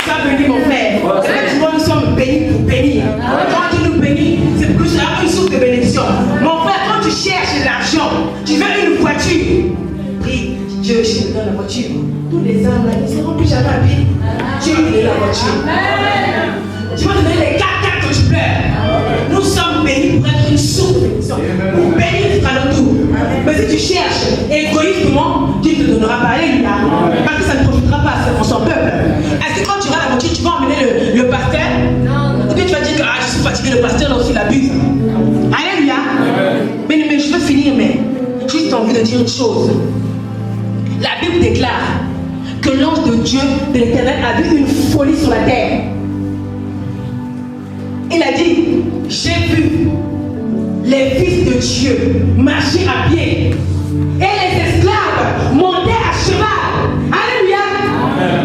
Ça bénit mon frère. Tu vois, nous sommes bénis pour bénir. Quand Dieu nous bénit, c'est pour que c'est une source de bénédiction. Mon frère, quand tu cherches l'argent, tu veux une voiture. Prie, Dieu, je te donne la voiture. Tous les hommes là, ils ne seront plus jamais à pied. Dieu me donne la voiture. Tu vas te donner les 4 que tu pleures. Nous sommes bénis pour être une source de bénédiction. Pour bénir à notre tour. Mais si tu cherches égoïstement, Dieu ne te donnera pas. Alléluia. Parce que ça ne profitera pas à son peuple. Est-ce que quand tu auras la voiture, tu vas emmener le pasteur? Ou bien tu vas dire que je suis fatigué, le pasteur là aussi l'abuse. Alléluia. Mais je veux finir, mais juste envie de dire une chose. La Bible déclare que l'ange de Dieu, de l'Éternel, a vu une folie sur la terre. Il a dit, j'ai vu les fils de Dieu marcher à pied et les esclaves monter à cheval. Alléluia.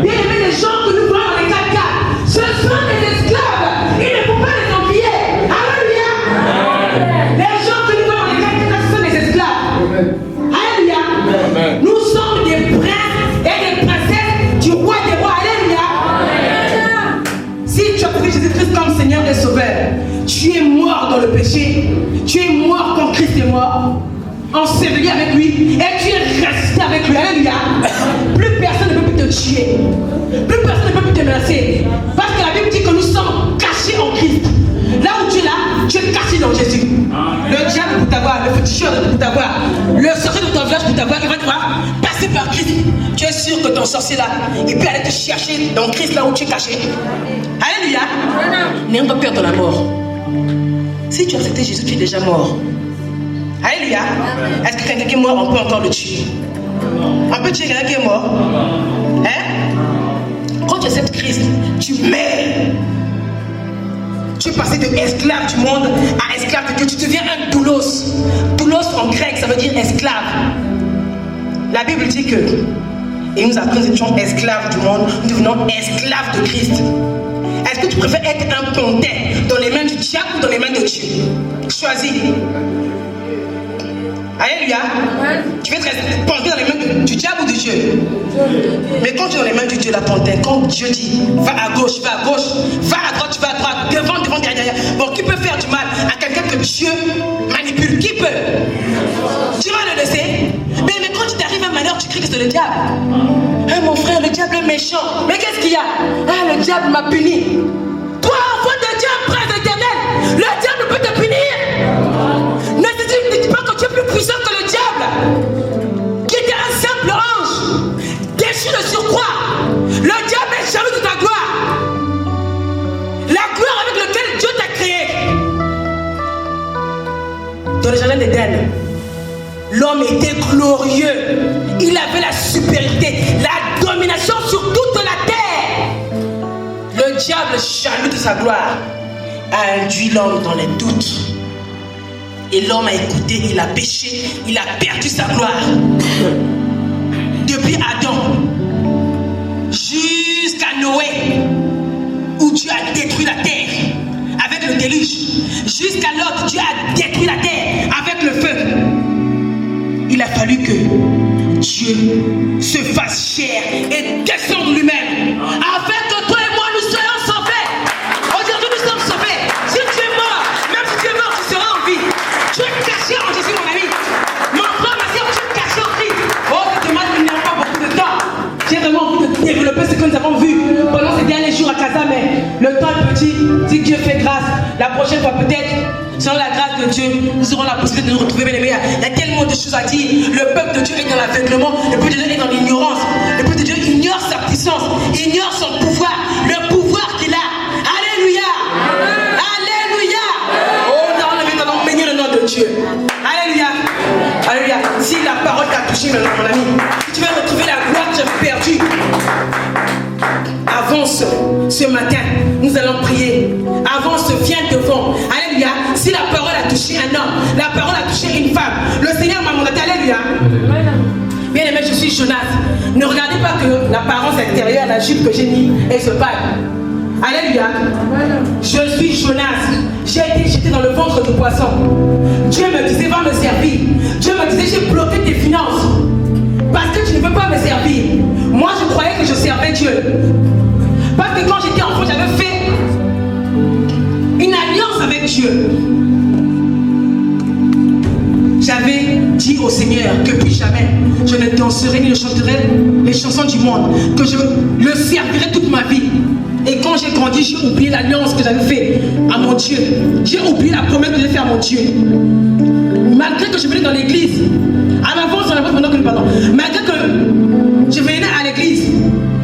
Bien aimé, les gens que nous voyons dans les 4x4, ce sont des esclaves. Il ne faut pas les envier. Alléluia. Les gens que nous voyons dans les 4x4, ce sont des esclaves. Alléluia. Nous sommes des princes et des princesses du roi des rois. Alléluia. Si tu as pris Jésus-Christ comme Seigneur et Sauveur, tu es mort dans le péché, tu es mort quand Christ est mort, enseveli avec lui, et tu es resté avec lui. Alléluia. Plus personne ne peut plus te tuer, plus personne ne peut plus te menacer, parce que la Bible dit que nous sommes cachés en Christ. Là où tu es là, tu es caché dans Jésus. Le diable pour t'avoir, le féticheur pour t'avoir, le sorcier de ton village pour t'avoir, il va devoir passer par Christ. Tu es sûr que ton sorcier là, il peut aller te chercher dans Christ là où tu es caché. Alléluia. N'aie pas peur de la mort. Si tu as accepté Jésus, tu es déjà mort. Alléluia. Est-ce que quelqu'un qui est mort, on peut encore le tuer? On peut tuer quelqu'un qui est mort? Hein? Quand tu acceptes Christ, tu meurs. Tu es passé de esclave du monde à esclave de Dieu. Tu deviens un doulos. Doulos en grec, ça veut dire esclave. La Bible dit que, et nous apprend que nous étions esclaves du monde, nous devenons esclaves de Christ. Est-ce que tu préfères être un pontin dans les mains du diable ou dans les mains de Dieu? Choisis. Alléluia. Tu veux être pontin dans les mains du diable ou de Dieu? Mais quand tu es dans les mains du Dieu, la pontin, quand Dieu dit va à gauche, va à gauche, va à droite, tu vas à droite, devant, derrière. Bon, qui peut faire du mal à quelqu'un que Dieu manipule? Qui peut? Tu vas le laisser. Mais quand tu t'arrives à un malheur, tu cries que c'est le diable. Ah, mon frère, le diable est méchant. Mais qu'est-ce qu'il y a? Ah, le diable m'a puni. Toi, enfant de Dieu, prince éternel, le diable peut te punir. Ne dis pas que tu es plus puissant que le diable, qui était un simple ange, déchu de surcroît. Le diable est jaloux de ta gloire. La gloire avec laquelle Dieu t'a créé. Dans le jardin d'Éden, l'homme était glorieux. Il avait la supériorité, la domination sur toute la terre. Le diable, jaloux de sa gloire, a induit l'homme dans les doutes. Et l'homme a écouté, il a péché, il a perdu sa gloire. Depuis Adam jusqu'à Noé, où Dieu a détruit la terre avec le déluge, jusqu'à l'autre, Dieu a détruit la terre avec le feu. Il a fallu que Dieu se fasse chair et descende lui-même, afin que toi et moi nous soyons sauvés. Aujourd'hui nous sommes sauvés. Si tu es mort, même si tu es mort, tu seras en vie. Tu es caché en Jésus, mon ami. Mon frère, ma soeur, tu es caché en Christ. Oh, cette demande, il n'y a pas beaucoup de temps. J'ai vraiment envie de développer ce que nous avons vu pendant ces derniers jours à Casa, mais le temps est petit. Si Dieu fait grâce, la prochaine fois peut-être, selon la grâce de Dieu, nous aurons la possibilité de nous retrouver. Il y a tellement de choses à dire. Le peuple de Dieu est dans l'aveuglement, le peuple de Dieu est dans l'ignorance. Le peuple de Dieu ignore sa puissance, ignore son pouvoir, le pouvoir qu'il a. Alléluia. Alléluia. Oh, nous allons bénir le nom de Dieu. Alléluia. Alléluia. Si la parole t'a touché maintenant, mon ami, si tu vas retrouver la gloire que tu as perdue, avance ce matin. Nous allons prier. Avance, viens devant. Alléluia. Si la parole a touché un homme, la parole a touché une femme, le Seigneur m'a mandaté. Alléluia. Bien aimé, je suis Jonas. Ne regardez pas que l'apparence extérieure, la jupe que j'ai mis et ce bague. Alléluia. Je suis Jonas. J'ai été jeté dans le ventre du poisson. Dieu me disait, va me servir. Dieu me disait, j'ai bloqué tes finances. Parce que tu ne veux pas me servir. Moi, je croyais que je servais Dieu. Parce que quand j'étais enfant, j'avais fait une alliance avec Dieu. J'avais dit au Seigneur que plus jamais je ne danserai ni ne chanterai les chansons du monde, que je le servirai toute ma vie. Et quand j'ai grandi, j'ai oublié l'alliance que j'avais faite à mon Dieu. J'ai oublié la promesse que j'ai faite à mon Dieu. Malgré que je venais dans l'église, en avance, pendant que nous parlons, malgré que je venais à l'église,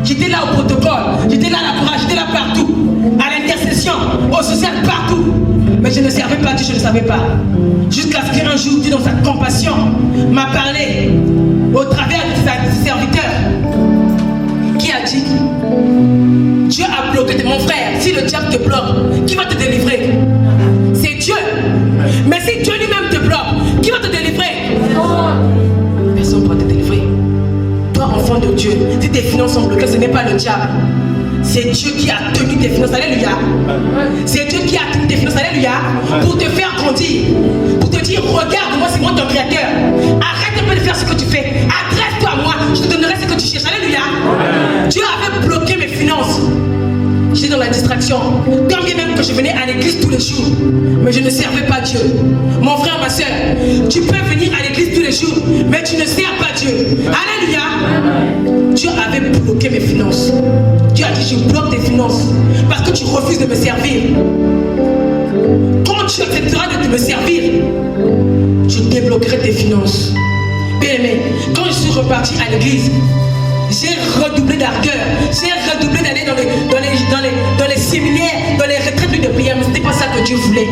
j'étais là au protocole, j'étais là à la courage, j'étais là partout, à l'intercession, au social, partout. Mais je ne servais pas Dieu, je ne savais pas. Jusqu'à ce qu'un jour, Dieu, dans sa compassion, m'a parlé au travers de ses serviteurs, qui a dit, Dieu a bloqué mon frère. Si le diable te bloque, qui va te délivrer? C'est Dieu. Mais si Dieu lui-même te bloque, qui va te délivrer? Personne ne pourra te délivrer. Toi, enfant de Dieu, si tes finances sont bloquées, ce n'est pas le diable. C'est Dieu qui a tenu tes finances, alléluia. C'est Dieu qui a tenu tes finances, alléluia. Pour te faire grandir. Pour te dire, regarde-moi, c'est moi ton créateur. Arrête un peu de faire ce que tu fais. Adresse-toi à moi, je te donnerai ce que tu cherches, alléluia. Dieu avait bloqué mes finances. J'étais dans la distraction. Quand bien même que je venais à l'église tous les jours, mais je ne servais pas Dieu. Mon frère, ma soeur, tu peux venir à l'église tous les jours, mais tu ne sers pas Dieu. Alléluia. Dieu avait bloqué mes finances. Dieu a dit, je bloque tes finances parce que tu refuses de me servir. Quand tu accepteras de me servir, je débloquerai tes finances. Bien aimé, quand je suis reparti à l'église, j'ai redoublé d'ardeur, j'ai redoublé d'aller dans les séminaires, dans les retraites de prière, mais ce n'était pas ça que Dieu voulait.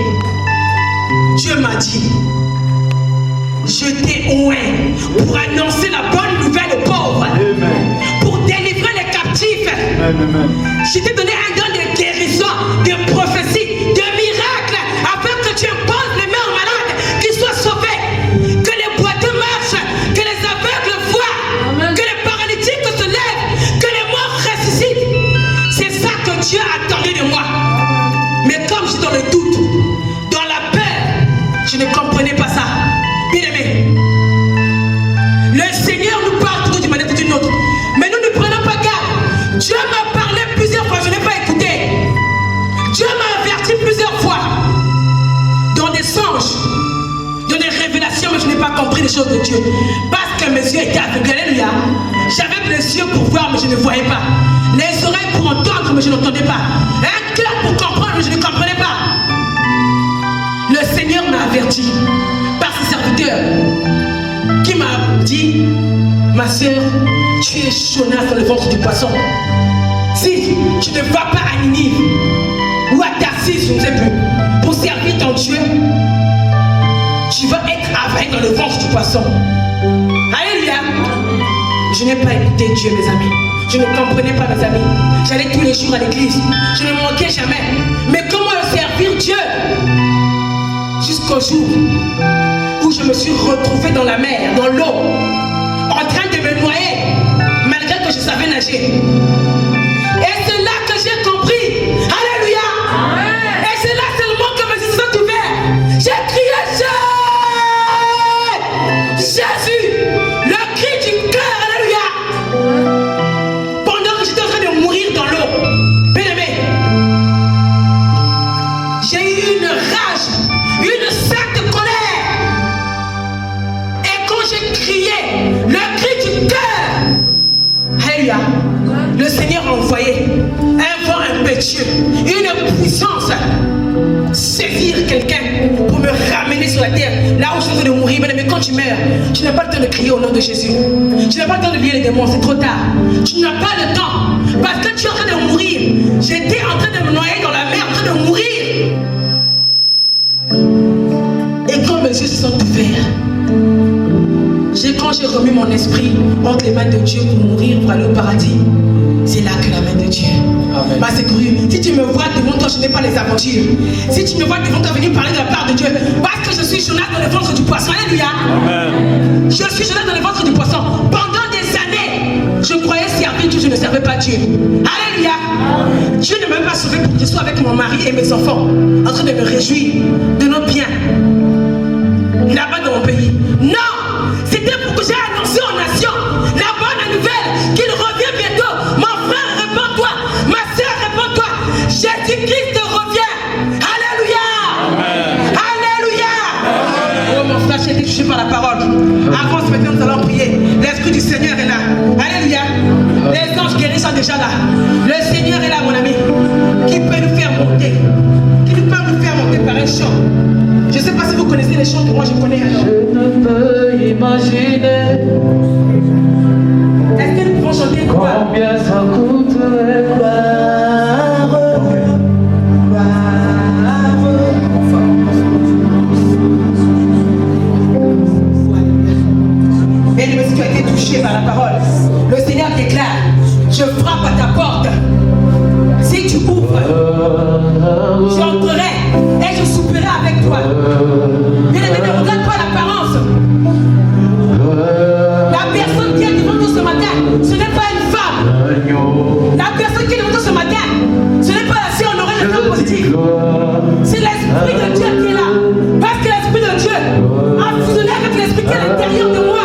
Dieu m'a dit, je t'ai oint pour annoncer la bonne nouvelle aux pauvres, pour délivrer les captifs. Je t'ai donné un don de guérison, de prophétie, de miracle, afin que tu imposes les mains aux malades, qu'ils soient sauvés, que les boiteux marchent, que les aveugles voient, que les paralytiques se lèvent, que les morts ressuscitent. C'est ça que Dieu attendait de moi. Mais comme je suis dans le doute, dans la peur, je ne comprenais pas ça. Bien aimé, le Seigneur nous parle toujours d'une manière ou d'une autre, mais nous ne prenons pas garde. Dieu m'a parlé plusieurs fois, je n'ai pas écouté. Dieu m'a averti plusieurs fois, dans des songes, dans des révélations, mais je n'ai pas compris les choses de Dieu. Parce que mes yeux étaient aveuglés, alléluia. J'avais les yeux pour voir, mais je ne voyais pas. Les oreilles pour entendre, mais je n'entendais pas. Un cœur pour comprendre, mais je ne comprenais pas. Le Seigneur m'a averti par ses serviteurs, qui m'a dit, ma soeur, tu es Jonas dans le ventre du poisson. Si tu ne vas pas à Ninive ou à Tarsis, je ne sais plus, pour servir ton Dieu, tu vas être avalé dans le ventre du poisson. Alléluia. Je n'ai pas écouté Dieu, mes amis. Je ne comprenais pas, mes amis. J'allais tous les jours à l'église. Je ne manquais jamais. Mais comment servir Dieu? Jusqu'au jour où je me suis retrouvé dans la mer, dans l'eau, en train de me noyer, malgré que je savais nager. Et c'est là que j'ai compris. Alléluia. Et c'est là seulement que mes yeux sont ouverts. J'ai crié Jésus, le cri du cœur. Alléluia. Pendant que j'étais en train de mourir dans l'eau, bien aimé, j'ai eu une rage, une sainte colère. Et quand j'ai crié le cri du cœur, alléluia, le Seigneur a envoyé un vent impétueux, une puissance, saisir quelqu'un pour me ramener sur la terre, là où je suis en train de mourir. Mais quand tu meurs, tu n'as pas le temps de crier au nom de Jésus. Tu n'as pas le temps de lier les démons, c'est trop tard. Tu n'as pas le temps, parce que tu es en train de mourir. J'étais en train de me noyer dans la mer, en train de mourir. Et quand mes yeux se sont ouverts, quand j'ai remis mon esprit entre les mains de Dieu pour mourir, pour aller au paradis, c'est là que la main de Dieu m'a secouru. Si tu me vois devant toi, je n'ai pas les aventures. Si tu me vois devant toi venir parler de la part de Dieu, parce que je suis Jonas dans le ventre du poisson. Alléluia. Je suis Jonas dans le ventre du poisson. Pendant des années, je croyais servir Dieu, je ne servais pas Dieu. Alléluia. Dieu ne m'a même pas sauvé pour que je sois avec mon mari et mes enfants, en train de me réjouir de nos biens là-bas dans mon pays. Non, c'était pour que j'ai annoncé aux nations la bonne nouvelle qu'il revient bientôt. Mon frère, réponds-toi. Ma soeur, réponds-toi. Jésus-Christ revient. Alléluia. Amen. Alléluia. Oh mon frère, j'ai été touché par la parole. Avance maintenant, nous allons prier. L'Esprit du Seigneur est là. Alléluia. Les anges guéris sont déjà là. Le Seigneur est là, mon ami. Qui peut nous faire monter? Qui peut nous faire monter par un chant? Je ne sais pas si vous connaissez les chants que moi je connais alors. Je ne peux imaginer Est-ce que nous pouvons chanter quoi? combien ça coûterait. Et le monsieur qui a été touché par la parole. Le Seigneur déclare, je frappe à ta porte. Si tu ouvres, j'entrerai et je souperai avec toi. Bien aimé, ne regarde pas l'apparence. La personne qui est devant toi ce matin, ce n'est pas une femme. La personne qui est devant toi ce matin, ce n'est pas la sœur, on aurait une femme positive. C'est l'Esprit de Dieu qui est là. Parce que l'Esprit de Dieu a fusionné avec l'Esprit qui est à l'intérieur de moi.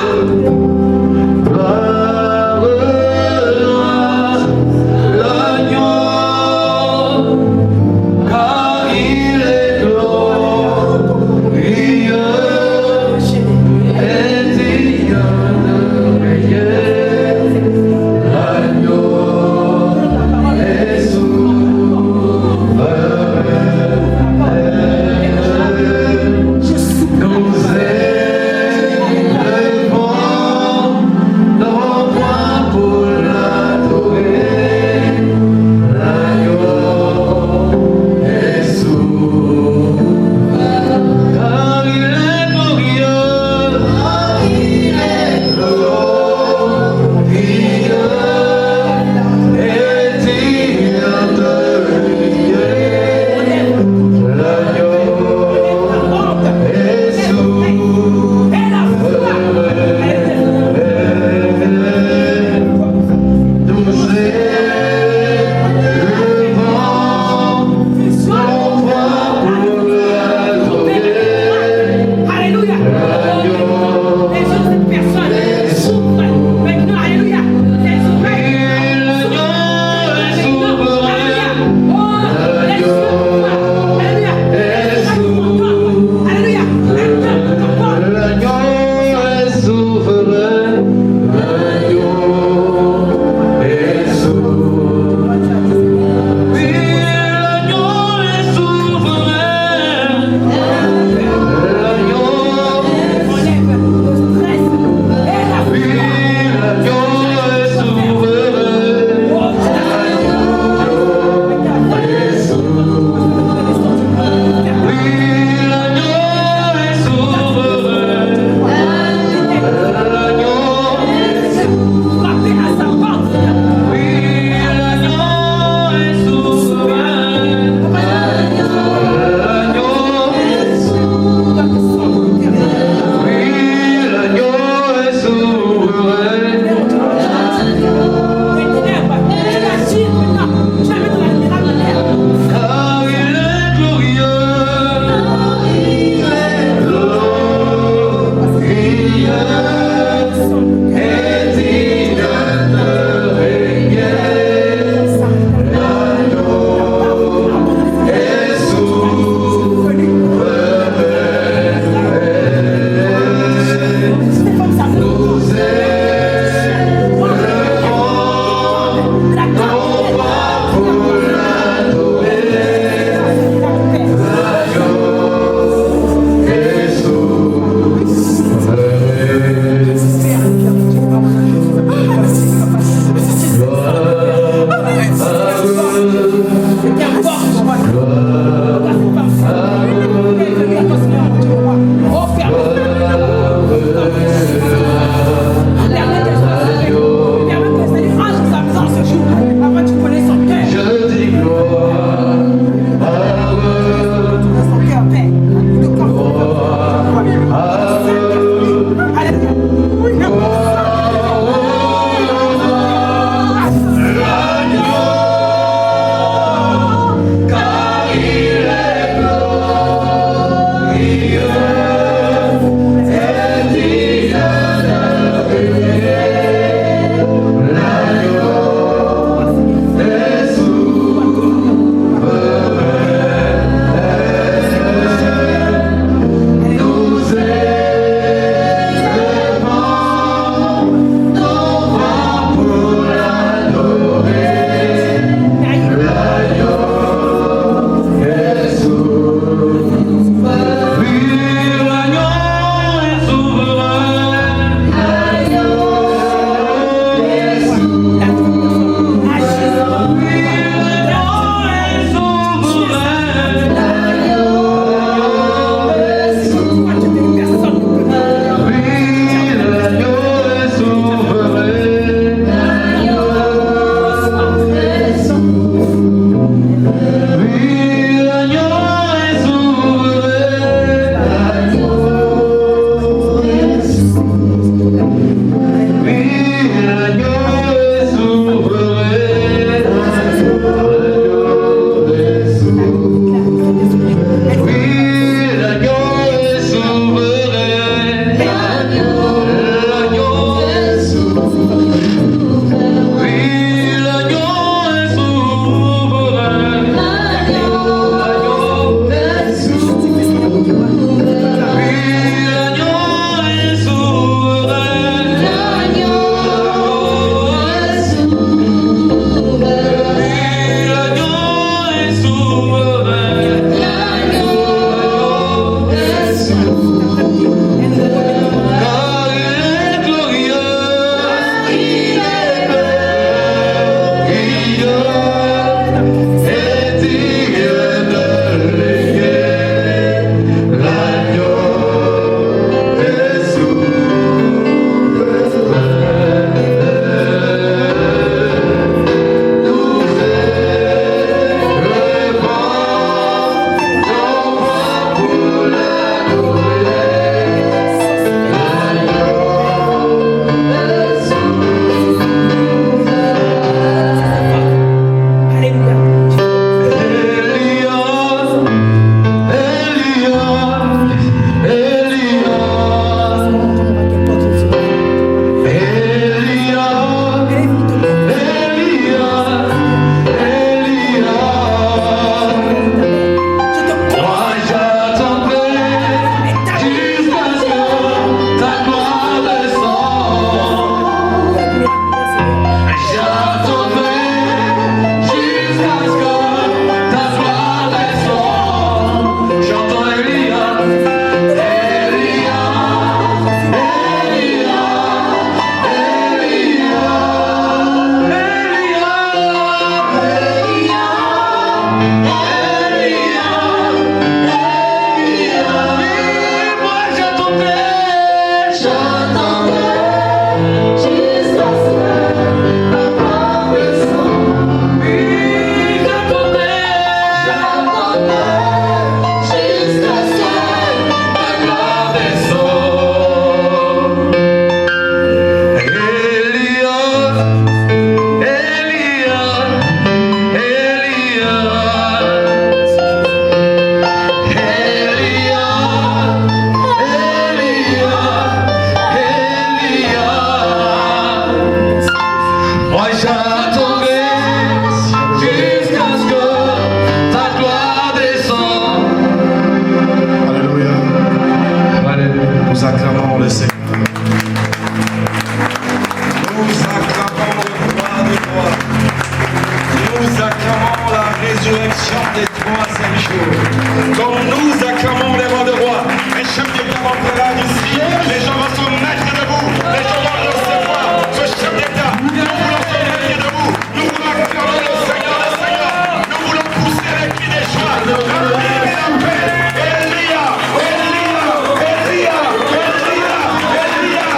acclamons les rois de rois. Les chefs d'État rentrera d'ici. Les gens vont se mettre debout. Les gens vont recevoir ce chef d'État. Nous voulons se mettre debout. Nous voulons acclamer le Seigneur des Seigneurs. Nous voulons pousser les cris des joies. La paix et la paix. Elia, Elia, Elia, Elia, Elia.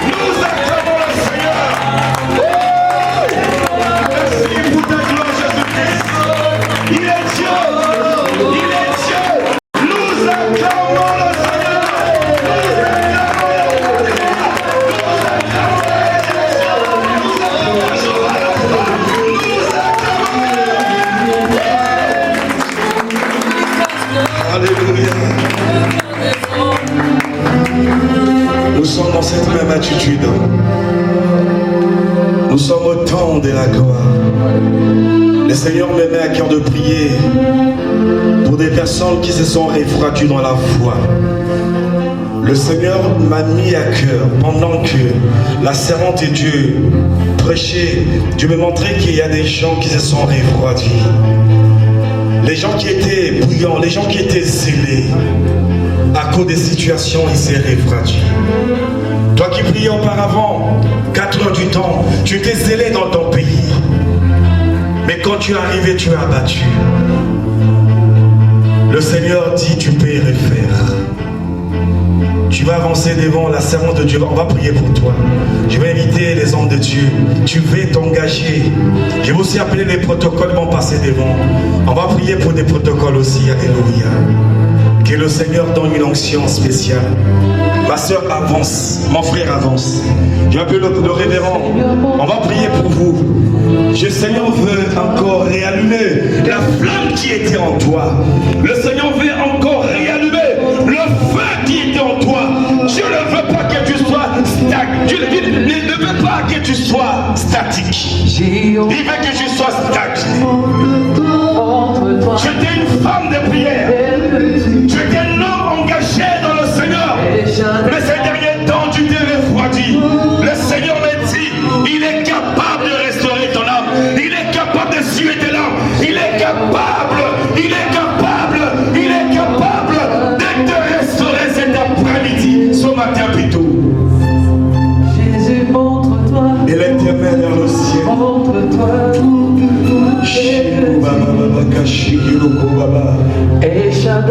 Nous acclamons le Seigneur. Merci pour ta gloire, Jésus-Christ. Il est Dieu. Il est Dieu. Nous acclamons le Seigneur. Alléluia. Nous sommes dans cette même attitude. Nous sommes au temps de la gloire. Le Seigneur me met à cœur de prier pour des personnes qui se sont refroidies dans la foi. Le Seigneur m'a mis à cœur pendant que la servante de Dieu prêchait. Dieu me montrait qu'il y a des gens qui se sont refroidis. Les gens qui étaient bruyants, les gens qui étaient zélés, à cause des situations, ils s'est refroidis. Toi qui priais auparavant, 4 heures du temps, tu étais zélé dans ton pays. Mais quand tu es arrivé, tu es abattu. Le Seigneur dit, tu peux y refaire. Tu vas avancer devant la servante de Dieu. On va prier pour toi. Je vais inviter les hommes de Dieu. Tu veux t'engager. Je vais aussi appeler les protocoles qui vont passer devant. On va prier pour des protocoles aussi. Alléluia. Que le Seigneur donne une onction spéciale. Ma soeur avance. Mon frère avance. Je vais appeler le révérend. On va prier pour vous. Le Seigneur veut encore réallumer la flamme qui était en toi. Le Seigneur veut encore réallumer le feu qui était en toi. Dieu ne veut pas que tu sois statique. Dieu ne veut pas que tu sois statique. Il veut que tu sois statique. Tu étais une femme de prière. Tu étais un homme engagé dans le Seigneur. Mais ces derniers temps, tu t'es refroidi. Le Seigneur me dit, il est capable de restaurer ton âme. Il est capable de suer tes larmes. Il est capable. Il est capable. Il est capable de te restaurer cet après-midi. Ce matin plutôt. Jésus, montre-toi. Et l'Éternel dans le ciel. Montre-toi.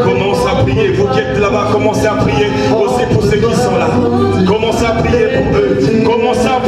Commence à prier, vous qui êtes là-bas, commencez à prier aussi pour ceux qui sont là. Commencez à prier pour eux. Commencez à